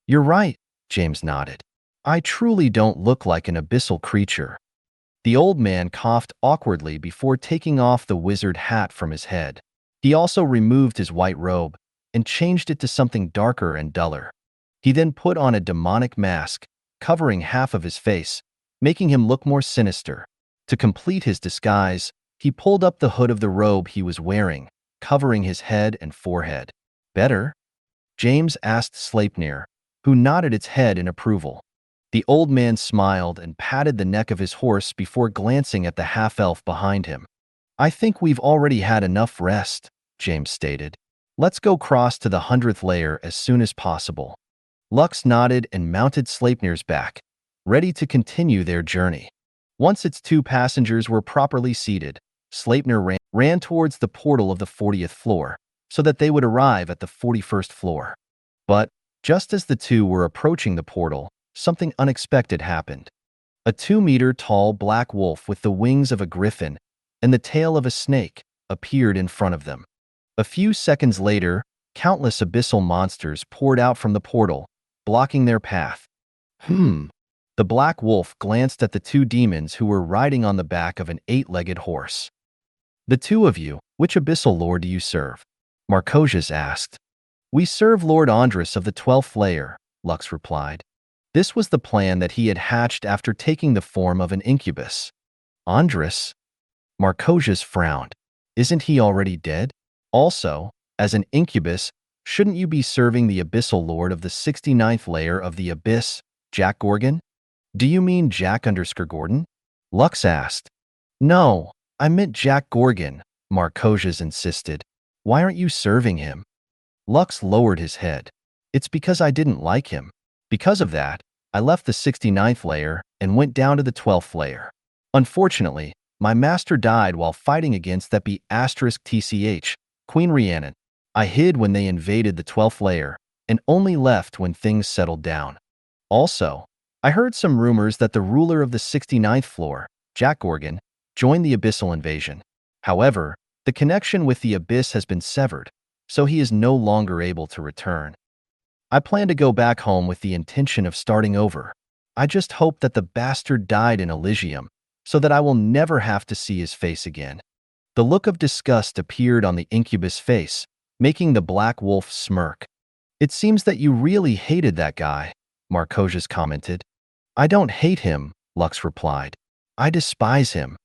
"You're right," James nodded. "I truly don't look like an abyssal creature." The old man coughed awkwardly before taking off the wizard hat from his head. He also removed his white robe and changed it to something darker and duller. He then put on a demonic mask, covering half of his face, making him look more sinister. To complete his disguise, he pulled up the hood of the robe he was wearing, covering his head and forehead. "Better?" James asked Sleipnir, who nodded its head in approval. The old man smiled and patted the neck of his horse before glancing at the half-elf behind him. "I think we've already had enough rest," James stated. "Let's go cross to the 100th layer as soon as possible." Lux nodded and mounted Sleipnir's back, ready to continue their journey. Once its two passengers were properly seated, Sleipnir ran towards the portal of the 40th floor, so that they would arrive at the 41st floor. But, just as the two were approaching the portal, something unexpected happened. A 2-meter-tall black wolf with the wings of a griffin and the tail of a snake appeared in front of them. A few seconds later, countless abyssal monsters poured out from the portal, blocking their path. The black wolf glanced at the two demons who were riding on the back of an 8-legged horse. "The two of you, which abyssal lord do you serve?" Marcosius asked. "We serve Lord Andrus of the 12th layer," Lux replied. This was the plan that he had hatched after taking the form of an incubus. "Andrus?" Marcosius frowned. "Isn't he already dead? Also, as an incubus, shouldn't you be serving the abyssal lord of the 69th layer of the abyss, Jack Gorgon?" "Do you mean Jack_Gordon?" Lux asked. "No, I meant Jack Gorgon," Marcosius insisted. "Why aren't you serving him?" Lux lowered his head. "It's because I didn't like him. Because of that, I left the 69th layer and went down to the 12th layer. Unfortunately, my master died while fighting against that *TCH, Queen Rhiannon. I hid when they invaded the 12th layer and only left when things settled down. Also, I heard some rumors that the ruler of the 69th floor, Jack Gorgon, joined the Abyssal invasion. However, the connection with the Abyss has been severed, so he is no longer able to return. I plan to go back home with the intention of starting over. I just hope that the bastard died in Elysium, so that I will never have to see his face again. The look of disgust appeared on the incubus face, making the black wolf smirk. It seems that you really hated that guy, Marcojas commented. I don't hate him, Lux replied. I despise him.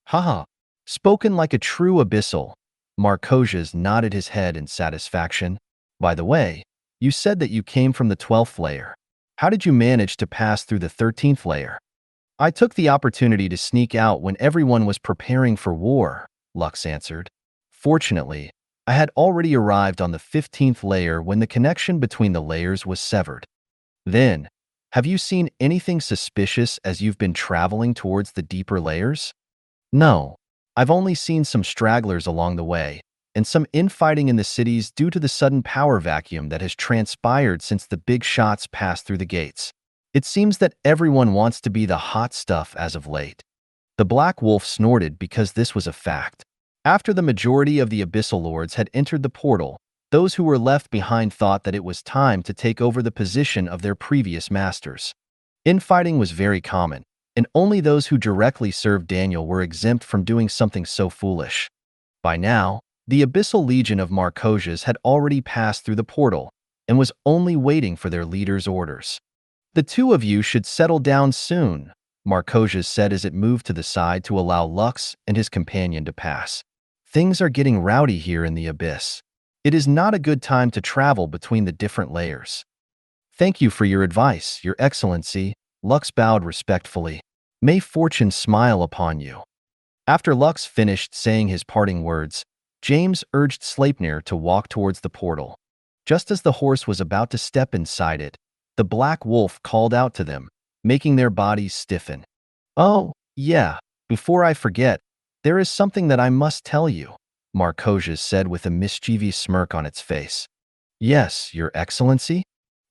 Haha. Spoken like a true abyssal. Marcojas nodded his head in satisfaction. By the way, you said that you came from the 12th layer. How did you manage to pass through the 13th layer? I took the opportunity to sneak out when everyone was preparing for war, Lux answered. Fortunately, I had already arrived on the 15th layer when the connection between the layers was severed. Then, have you seen anything suspicious as you've been traveling towards the deeper layers? No. I've only seen some stragglers along the way, and some infighting in the cities due to the sudden power vacuum that has transpired since the big shots passed through the gates. It seems that everyone wants to be the hot stuff as of late. The Black Wolf snorted because this was a fact. After the majority of the Abyssal Lords had entered the portal, those who were left behind thought that it was time to take over the position of their previous masters. Infighting was very common, and only those who directly served Daniel were exempt from doing something so foolish. By now, the Abyssal Legion of Marcojas had already passed through the portal and was only waiting for their leader's orders. The two of you should settle down soon, Marcojas said as it moved to the side to allow Lux and his companion to pass. Things are getting rowdy here in the Abyss. It is not a good time to travel between the different layers. Thank you for your advice, Your Excellency, Lux bowed respectfully. May fortune smile upon you. After Lux finished saying his parting words, James urged Sleipnir to walk towards the portal. Just as the horse was about to step inside it, the Black Wolf called out to them, making their bodies stiffen. Oh, yeah, before I forget, there is something that I must tell you, Marcojas said with a mischievous smirk on its face. Yes, Your Excellency?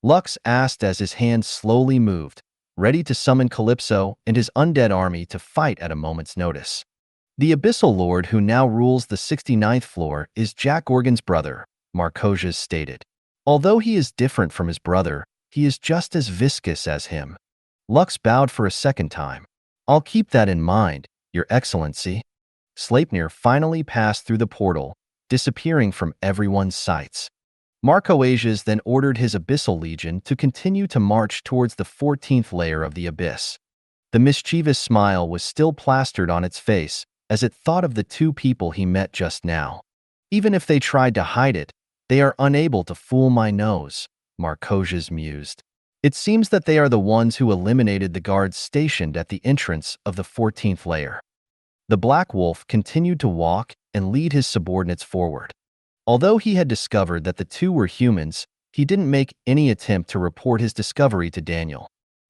Lux asked as his hand slowly moved, ready to summon Calypso and his undead army to fight at a moment's notice. The Abyssal Lord who now rules the 69th floor is Jack Gorgon's brother, Marcojas stated. Although he is different from his brother, he is just as viscous as him. Lux bowed for a second time. I'll keep that in mind, Your Excellency. Sleipnir finally passed through the portal, disappearing from everyone's sights. Marcojas then ordered his Abyssal Legion to continue to march towards the 14th layer of the Abyss. The mischievous smile was still plastered on its face as it thought of the two people he met just now. Even if they tried to hide it, they are unable to fool my nose, Marcojas mused. It seems that they are the ones who eliminated the guards stationed at the entrance of the 14th layer. The Black Wolf continued to walk and lead his subordinates forward. Although he had discovered that the two were humans, he didn't make any attempt to report his discovery to Daniel.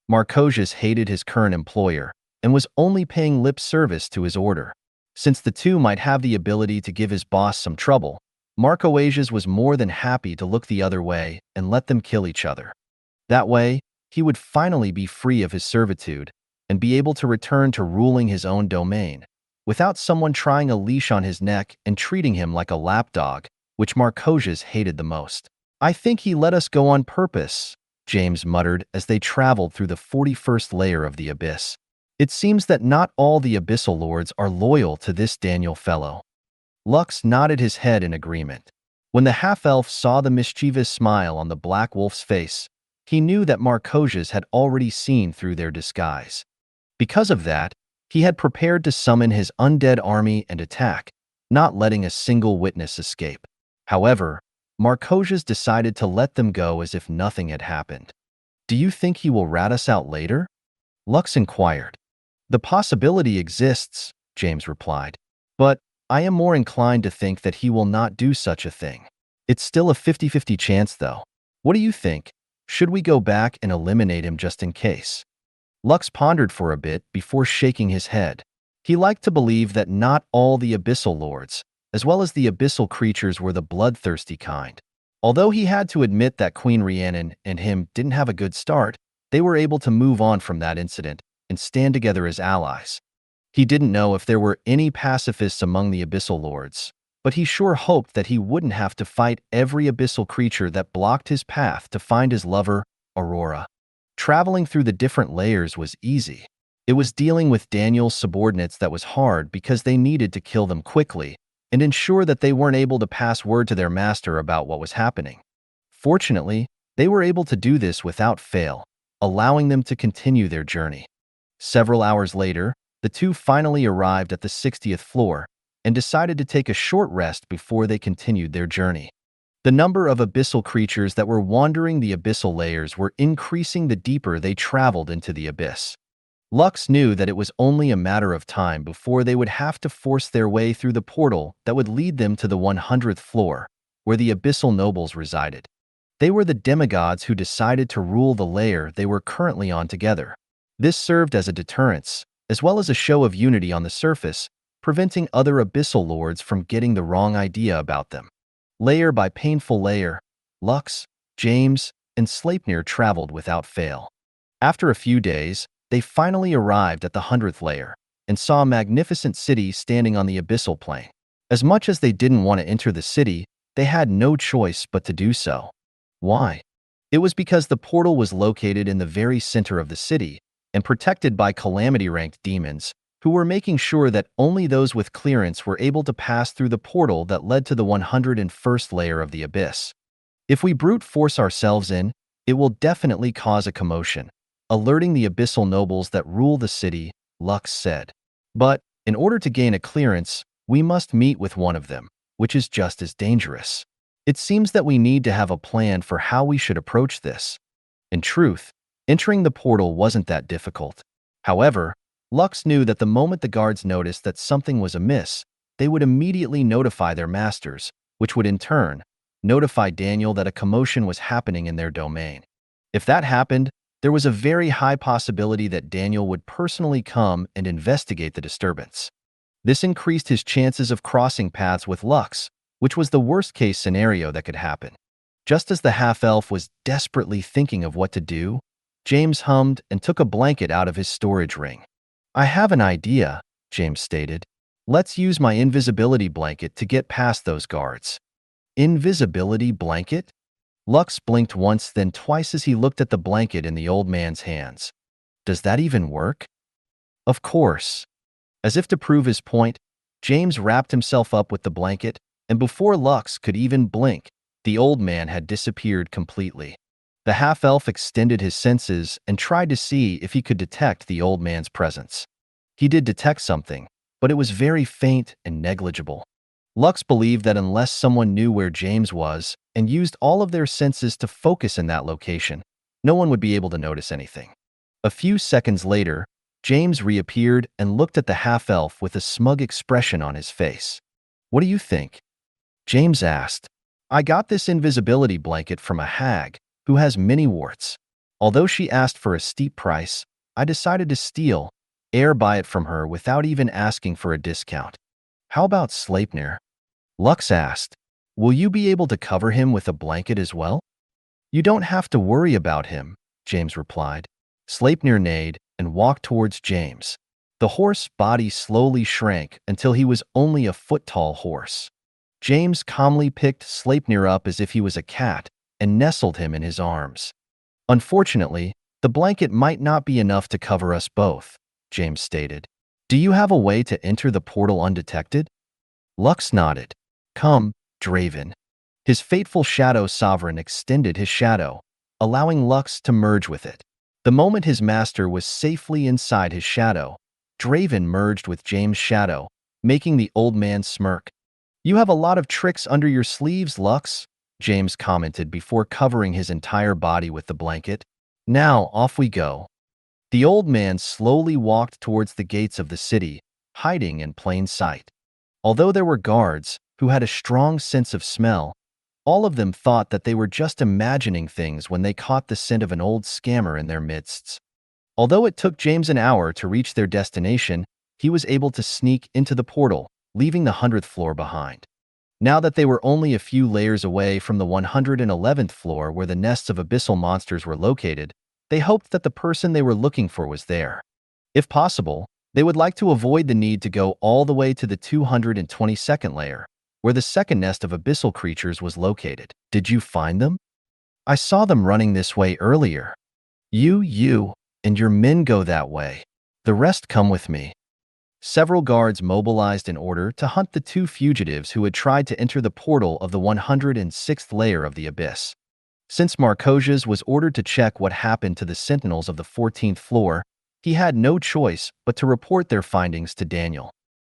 Marcojas hated his current employer and was only paying lip service to his order. Since the two might have the ability to give his boss some trouble, Marcojas was more than happy to look the other way and let them kill each other. That way, he would finally be free of his servitude and be able to return to ruling his own domain, without someone trying a leash on his neck and treating him like a lapdog, which Marcojas hated the most. I think he let us go on purpose, James muttered as they traveled through the 41st layer of the Abyss. It seems that not all the Abyssal Lords are loyal to this Daniel fellow. Lux nodded his head in agreement. When the half-elf saw the mischievous smile on the Black Wolf's face, he knew that Marcojas had already seen through their disguise. Because of that, he had prepared to summon his undead army and attack, not letting a single witness escape. However, Marcojas decided to let them go as if nothing had happened. Do you think he will rat us out later? Lux inquired. The possibility exists, James replied. But I am more inclined to think that he will not do such a thing. It's still a 50-50 chance, though. What do you think? Should we go back and eliminate him just in case? Lux pondered for a bit before shaking his head. He liked to believe that not all the Abyssal Lords, as well as the Abyssal creatures, were the bloodthirsty kind. Although he had to admit that Queen Rhiannon and him didn't have a good start, they were able to move on from that incident and stand together as allies. He didn't know if there were any pacifists among the Abyssal Lords, but he sure hoped that he wouldn't have to fight every Abyssal creature that blocked his path to find his lover, Aurora. Traveling through the different layers was easy. It was dealing with Daniel's subordinates that was hard because they needed to kill them quickly and ensure that they weren't able to pass word to their master about what was happening. Fortunately, they were able to do this without fail, allowing them to continue their journey. Several hours later, the two finally arrived at the 60th floor and decided to take a short rest before they continued their journey. The number of abyssal creatures that were wandering the abyssal layers were increasing the deeper they traveled into the abyss. Lux knew that it was only a matter of time before they would have to force their way through the portal that would lead them to the 100th floor, where the abyssal nobles resided. They were the demigods who decided to rule the layer they were currently on together. This served as a deterrence, as well as a show of unity on the surface, preventing other abyssal lords from getting the wrong idea about them. Layer by painful layer, Lux, James, and Sleipnir traveled without fail. After a few days, they finally arrived at the 100th layer and saw a magnificent city standing on the abyssal plain. As much as they didn't want to enter the city, they had no choice but to do so. Why? It was because the portal was located in the very center of the city and protected by calamity-ranked demons who were making sure that only those with clearance were able to pass through the portal that led to the 101st layer of the abyss. If we brute force ourselves in, it will definitely cause a commotion, alerting the abyssal nobles that rule the city, Lux said. But, in order to gain a clearance, we must meet with one of them, which is just as dangerous. It seems that we need to have a plan for how we should approach this. In truth, entering the portal wasn't that difficult. However, Lux knew that the moment the guards noticed that something was amiss, they would immediately notify their masters, which would in turn notify Daniel that a commotion was happening in their domain. If that happened, there was a very high possibility that Daniel would personally come and investigate the disturbance. This increased his chances of crossing paths with Lux, which was the worst-case scenario that could happen. Just as the half-elf was desperately thinking of what to do, James hummed and took a blanket out of his storage ring. "I have an idea," James stated. "Let's use my invisibility blanket to get past those guards." Invisibility blanket? Lux blinked once, then twice as he looked at the blanket in the old man's hands. Does that even work? Of course. As if to prove his point, James wrapped himself up with the blanket, and before Lux could even blink, the old man had disappeared completely. The half-elf extended his senses and tried to see if he could detect the old man's presence. He did detect something, but it was very faint and negligible. Lux believed that unless someone knew where James was and used all of their senses to focus in that location, no one would be able to notice anything. A few seconds later, James reappeared and looked at the half-elf with a smug expression on his face. "What do you think?" James asked. "I got this invisibility blanket from a hag who has many warts. Although she asked for a steep price, I decided to buy it from her without even asking for a discount." "How about Sleipnir?" Lux asked. "Will you be able to cover him with a blanket as well?" "You don't have to worry about him," James replied. Sleipnir neighed and walked towards James. The horse's body slowly shrank until he was only a foot-tall horse. James calmly picked Sleipnir up as if he was a cat and nestled him in his arms. "Unfortunately, the blanket might not be enough to cover us both," James stated. "Do you have a way to enter the portal undetected?" Lux nodded. "Come, Draven." His fateful shadow sovereign extended his shadow, allowing Lux to merge with it. The moment his master was safely inside his shadow, Draven merged with James' shadow, making the old man smirk. "You have a lot of tricks under your sleeves, Lux," James commented before covering his entire body with the blanket. "Now, off we go." The old man slowly walked towards the gates of the city, hiding in plain sight. Although there were guards who had a strong sense of smell, All of them thought that they were just imagining things when they caught the scent of an old scammer in their midst. Although it took James an hour to reach their destination, he was able to sneak into the portal, leaving the 100th floor behind. Now that they were only a few layers away from the 111th floor where the nests of abyssal monsters were located, they hoped that the person they were looking for was there. If possible, they would like to avoid the need to go all the way to the 222nd layer, where the second nest of abyssal creatures was located. Did you find them? I saw them running this way earlier. You, and your men go that way. The rest come with me. Several guards mobilized in order to hunt the two fugitives who had tried to enter the portal of the 106th layer of the abyss. Since Marcosius was ordered to check what happened to the sentinels of the 14th floor, he had no choice but to report their findings to Daniel.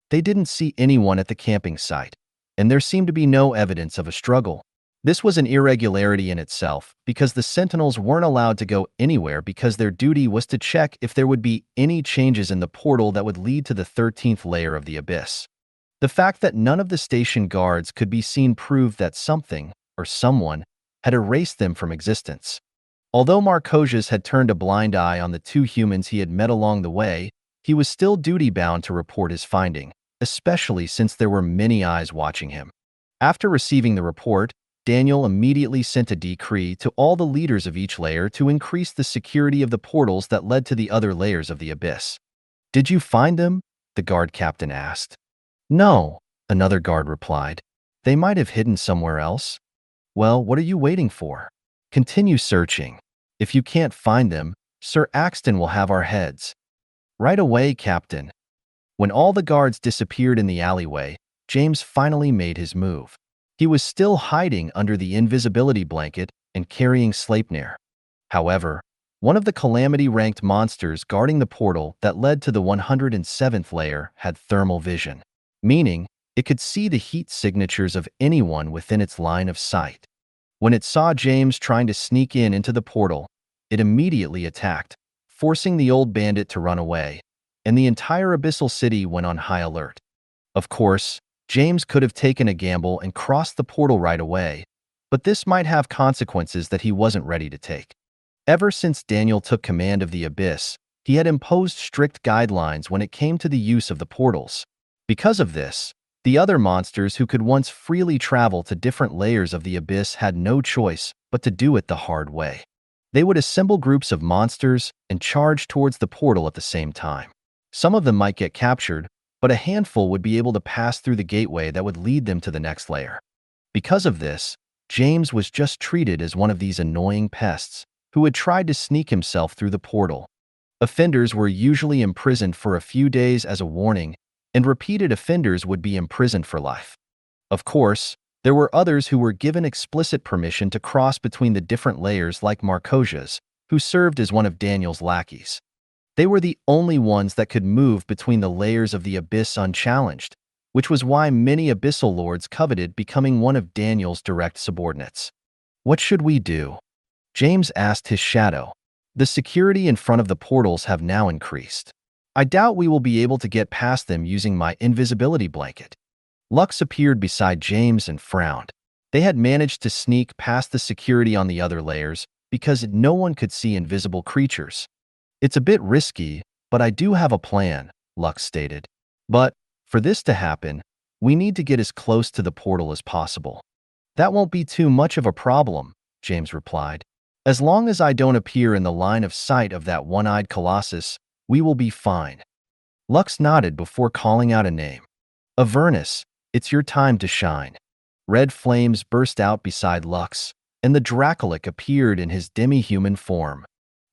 They didn't see anyone at the camping site, and there seemed to be no evidence of a struggle. This was an irregularity in itself, because the sentinels weren't allowed to go anywhere because their duty was to check if there would be any changes in the portal that would lead to the 13th layer of the abyss. The fact that none of the station guards could be seen proved that something, or someone, had erased them from existence. Although Marcosius had turned a blind eye on the two humans he had met along the way, he was still duty-bound to report his finding, especially since there were many eyes watching him. After receiving the report, Daniel immediately sent a decree to all the leaders of each layer to increase the security of the portals that led to the other layers of the abyss. "Did you find them?" the guard captain asked. "No," another guard replied. "They might have hidden somewhere else." "Well, what are you waiting for? Continue searching. If you can't find them, Sir Axton will have our heads." "Right away, Captain." When all the guards disappeared in the alleyway, James finally made his move. He was still hiding under the invisibility blanket and carrying Sleipnir. However, one of the calamity-ranked monsters guarding the portal that led to the 107th layer had thermal vision, meaning it could see the heat signatures of anyone within its line of sight. When it saw James trying to sneak into the portal, it immediately attacked, forcing the old bandit to run away, and the entire abyssal city went on high alert. Of course, James could have taken a gamble and crossed the portal right away, but this might have consequences that he wasn't ready to take. Ever since Daniel took command of the abyss, he had imposed strict guidelines when it came to the use of the portals. Because of this, the other monsters who could once freely travel to different layers of the abyss had no choice but to do it the hard way. They would assemble groups of monsters and charge towards the portal at the same time. Some of them might get captured, but a handful would be able to pass through the gateway that would lead them to the next layer. Because of this, James was just treated as one of these annoying pests who had tried to sneak himself through the portal. Offenders were usually imprisoned for a few days as a warning, and repeated offenders would be imprisoned for life. Of course, there were others who were given explicit permission to cross between the different layers like Marcosius, who served as one of Daniel's lackeys. They were the only ones that could move between the layers of the abyss unchallenged, which was why many abyssal lords coveted becoming one of Daniel's direct subordinates. "What should we do?" James asked his shadow. "The security in front of the portals have now increased. I doubt we will be able to get past them using my invisibility blanket." Lux appeared beside James and frowned. They had managed to sneak past the security on the other layers because no one could see invisible creatures. "It's a bit risky, but I do have a plan," Lux stated. "But, for this to happen, we need to get as close to the portal as possible." "That won't be too much of a problem," James replied. "As long as I don't appear in the line of sight of that one-eyed colossus, we will be fine." Lux nodded before calling out a name. "Avernus, it's your time to shine." Red flames burst out beside Lux, and the Dracolic appeared in his demi-human form.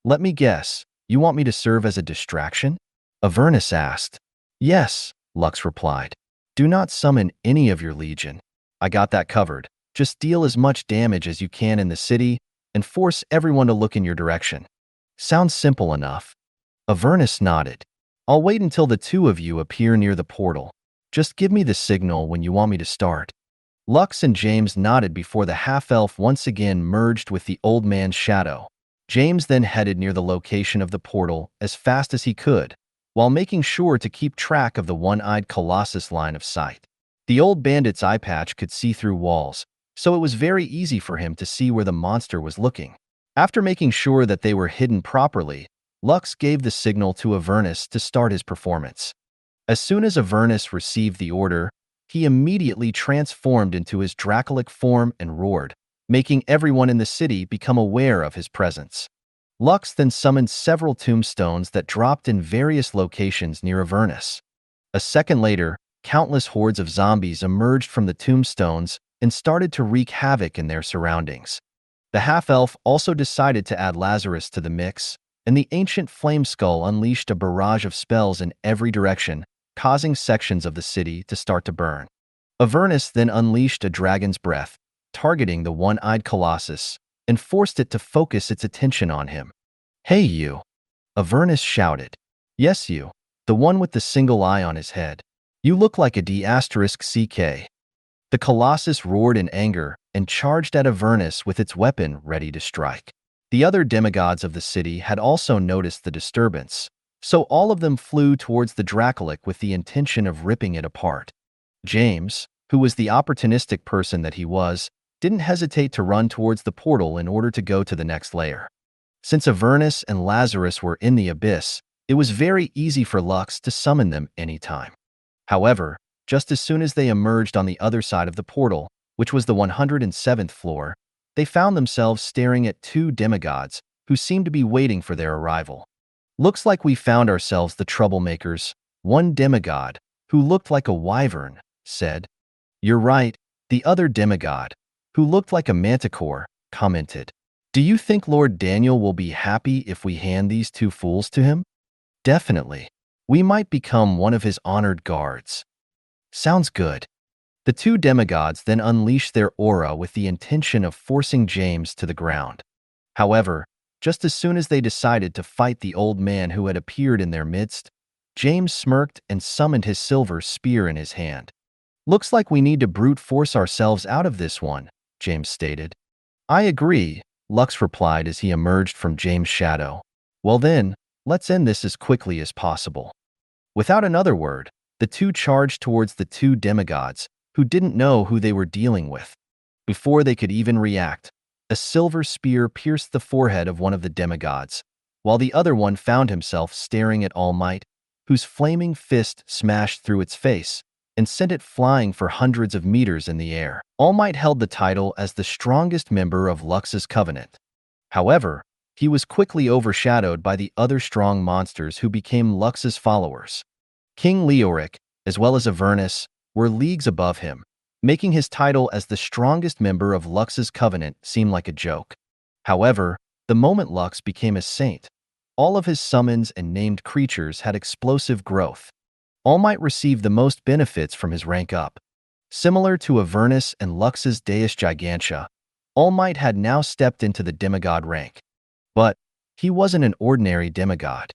"Let me guess, you want me to serve as a distraction?" Avernus asked. "Yes," Lux replied. "Do not summon any of your legion. I got that covered. Just deal as much damage as you can in the city and force everyone to look in your direction." "Sounds simple enough." Avernus nodded. "I'll wait until the two of you appear near the portal. Just give me the signal when you want me to start." Lux and James nodded before the half-elf once again merged with the old man's shadow. James then headed near the location of the portal as fast as he could, while making sure to keep track of the one-eyed colossus line of sight. The old bandit's eye patch could see through walls, so it was very easy for him to see where the monster was looking. After making sure that they were hidden properly, Lux gave the signal to Avernus to start his performance. As soon as Avernus received the order, he immediately transformed into his dracolic form and roared, making everyone in the city become aware of his presence. Lux then summoned several tombstones that dropped in various locations near Avernus. A second later, countless hordes of zombies emerged from the tombstones and started to wreak havoc in their surroundings. The half-elf also decided to add Lazarus to the mix, and the ancient flame skull unleashed a barrage of spells in every direction, causing sections of the city to start to burn. Avernus then unleashed a dragon's breath, targeting the one-eyed colossus, and forced it to focus its attention on him. "Hey you!" Avernus shouted. "Yes you, the one with the single eye on his head. You look like a D***CK. The colossus roared in anger and charged at Avernus with its weapon ready to strike. The other demigods of the city had also noticed the disturbance, so all of them flew towards the Dracolic with the intention of ripping it apart. James, who was the opportunistic person that he was, didn't hesitate to run towards the portal in order to go to the next layer. Since Avernus and Lazarus were in the abyss, it was very easy for Lux to summon them anytime. However, just as soon as they emerged on the other side of the portal, which was the 107th floor, they found themselves staring at two demigods who seemed to be waiting for their arrival. "Looks like we found ourselves the troublemakers," one demigod, who looked like a wyvern, said. "You're right," the other demigod, who looked like a manticore, commented. "Do you think Lord Daniel will be happy if we hand these two fools to him?" "Definitely. We might become one of his honored guards." "Sounds good." The two demigods then unleashed their aura with the intention of forcing James to the ground. However, just as soon as they decided to fight the old man who had appeared in their midst, James smirked and summoned his silver spear in his hand. "Looks like we need to brute force ourselves out of this one," James stated. "I agree," Lux replied as he emerged from James' shadow. "Well then, let's end this as quickly as possible." Without another word, the two charged towards the two demigods, who didn't know who they were dealing with. Before they could even react, a silver spear pierced the forehead of one of the demigods, while the other one found himself staring at All Might, whose flaming fist smashed through its face and sent it flying for hundreds of meters in the air. All Might held the title as the strongest member of Lux's covenant. However, he was quickly overshadowed by the other strong monsters who became Lux's followers. King Leoric, as well as Avernus, were leagues above him, making his title as the strongest member of Lux's covenant seem like a joke. However, the moment Lux became a saint, all of his summons and named creatures had explosive growth. All Might received the most benefits from his rank up. Similar to Avernus and Lux's Deus Gigantia, All Might had now stepped into the demigod rank. But he wasn't an ordinary demigod.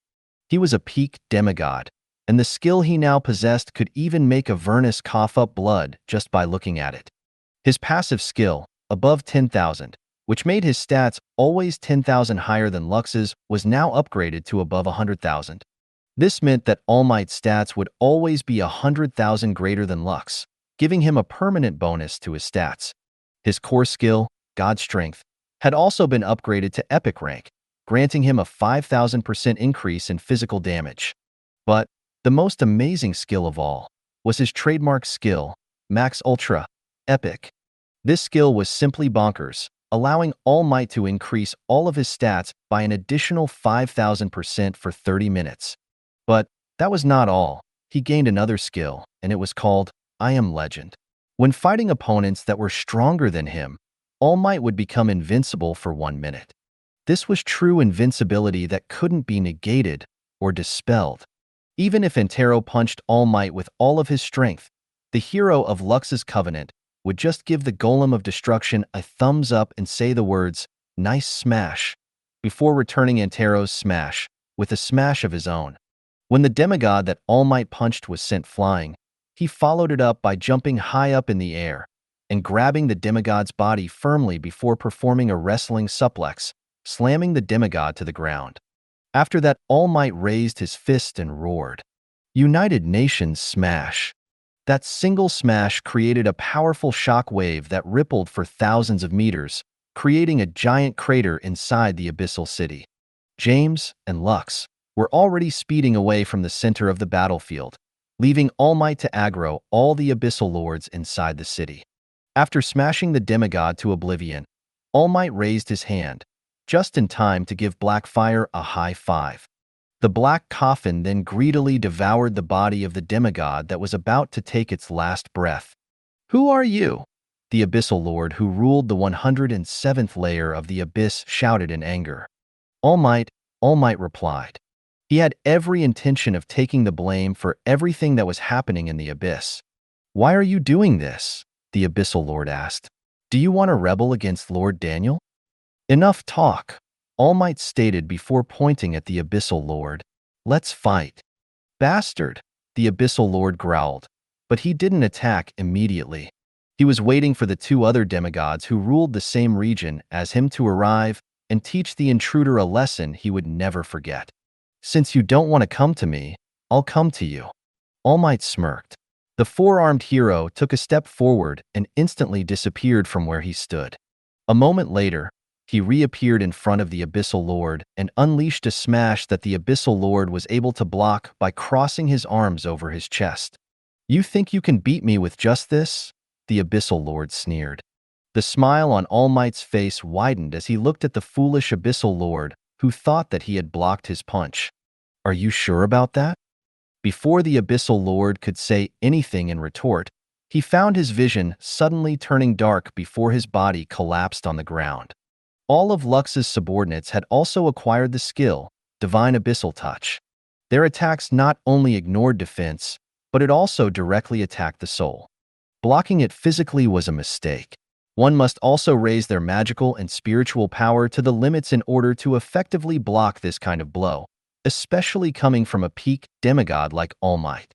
He was a peak demigod, and the skill he now possessed could even make Avernus cough up blood just by looking at it. His passive skill, above 10,000, which made his stats always 10,000 higher than Lux's, was now upgraded to above 100,000. This meant that All Might's stats would always be 100,000 greater than Lux, giving him a permanent bonus to his stats. His core skill, God Strength, had also been upgraded to Epic rank, granting him a 5,000% increase in physical damage. But the most amazing skill of all was his trademark skill, Max Ultra, Epic. This skill was simply bonkers, allowing All Might to increase all of his stats by an additional 5,000% for 30 minutes. But that was not all. He gained another skill, and it was called I Am Legend. When fighting opponents that were stronger than him, All Might would become invincible for 1 minute. This was true invincibility that couldn't be negated or dispelled. Even if Antero punched All Might with all of his strength, the hero of Lux's covenant would just give the Golem of Destruction a thumbs up and say the words, "Nice smash," before returning Antero's smash with a smash of his own. When the demigod that All Might punched was sent flying, he followed it up by jumping high up in the air and grabbing the demigod's body firmly before performing a wrestling suplex, slamming the demigod to the ground. After that, All Might raised his fist and roared, "United Nations smash." That single smash created a powerful shock wave that rippled for thousands of meters, creating a giant crater inside the abyssal city. James and Lux were already speeding away from the center of the battlefield, leaving All Might to aggro all the abyssal lords inside the city. After smashing the demigod to oblivion, All Might raised his hand, just in time to give Blackfire a high five. The black coffin then greedily devoured the body of the demigod that was about to take its last breath. "Who are you?" the abyssal lord who ruled the 107th layer of the abyss shouted in anger. All Might replied. He had every intention of taking the blame for everything that was happening in the abyss. "Why are you doing this?" the abyssal lord asked. "Do you want to rebel against Lord Daniel?" "Enough talk," All Might stated before pointing at the abyssal lord. "Let's fight." "Bastard," the abyssal lord growled, but he didn't attack immediately. He was waiting for the two other demigods who ruled the same region as him to arrive and teach the intruder a lesson he would never forget. "Since you don't want to come to me, I'll come to you." All Might smirked. The four-armed hero took a step forward and instantly disappeared from where he stood. A moment later, he reappeared in front of the abyssal lord and unleashed a smash that the abyssal lord was able to block by crossing his arms over his chest. "You think you can beat me with just this?" the abyssal lord sneered. The smile on All Might's face widened as he looked at the foolish abyssal lord who thought that he had blocked his punch. "Are you sure about that?" Before the abyssal lord could say anything in retort, he found his vision suddenly turning dark before his body collapsed on the ground. All of Lux's subordinates had also acquired the skill, Divine Abyssal Touch. Their attacks not only ignored defense, but it also directly attacked the soul. Blocking it physically was a mistake. One must also raise their magical and spiritual power to the limits in order to effectively block this kind of blow, especially coming from a peak demigod like All Might.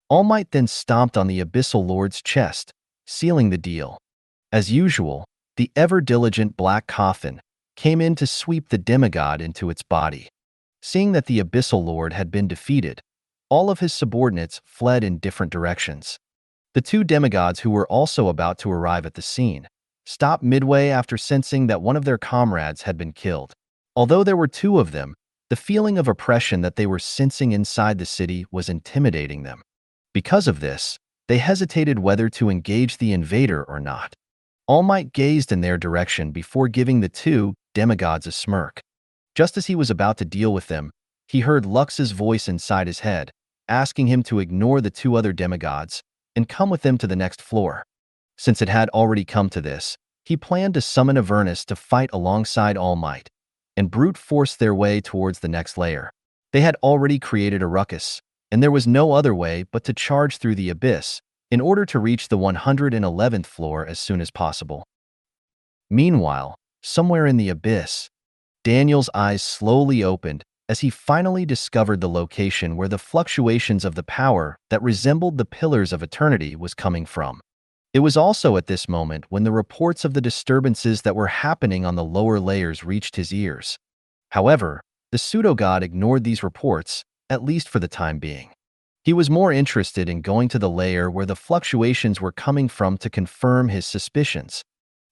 All Might then stomped on the abyssal lord's chest, sealing the deal. As usual, the ever-diligent black coffin came in to sweep the demigod into its body. Seeing that the abyssal lord had been defeated, all of his subordinates fled in different directions. The two demigods who were also about to arrive at the scene stopped midway after sensing that one of their comrades had been killed. Although there were two of them, the feeling of oppression that they were sensing inside the city was intimidating them. Because of this, they hesitated whether to engage the invader or not. All Might gazed in their direction before giving the two demigods a smirk. Just as he was about to deal with them, he heard Lux's voice inside his head, asking him to ignore the two other demigods and come with them to the next floor. Since it had already come to this, he planned to summon Avernus to fight alongside All Might and brute force their way towards the next layer. They had already created a ruckus, and there was no other way but to charge through the abyss in order to reach the 111th floor as soon as possible. Meanwhile, somewhere in the abyss, Daniel's eyes slowly opened as he finally discovered the location where the fluctuations of the power that resembled the pillars of eternity was coming from. It was also at this moment when the reports of the disturbances that were happening on the lower layers reached his ears. However, the pseudo-god ignored these reports, at least for the time being. He was more interested in going to the layer where the fluctuations were coming from to confirm his suspicions.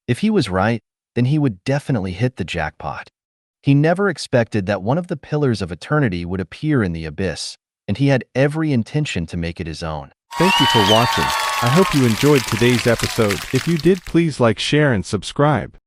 If he was right, then he would definitely hit the jackpot. He never expected that one of the pillars of eternity would appear in the abyss, and he had every intention to make it his own. Thank you for watching. I hope you enjoyed today's episode. If you did, please like, share, and subscribe.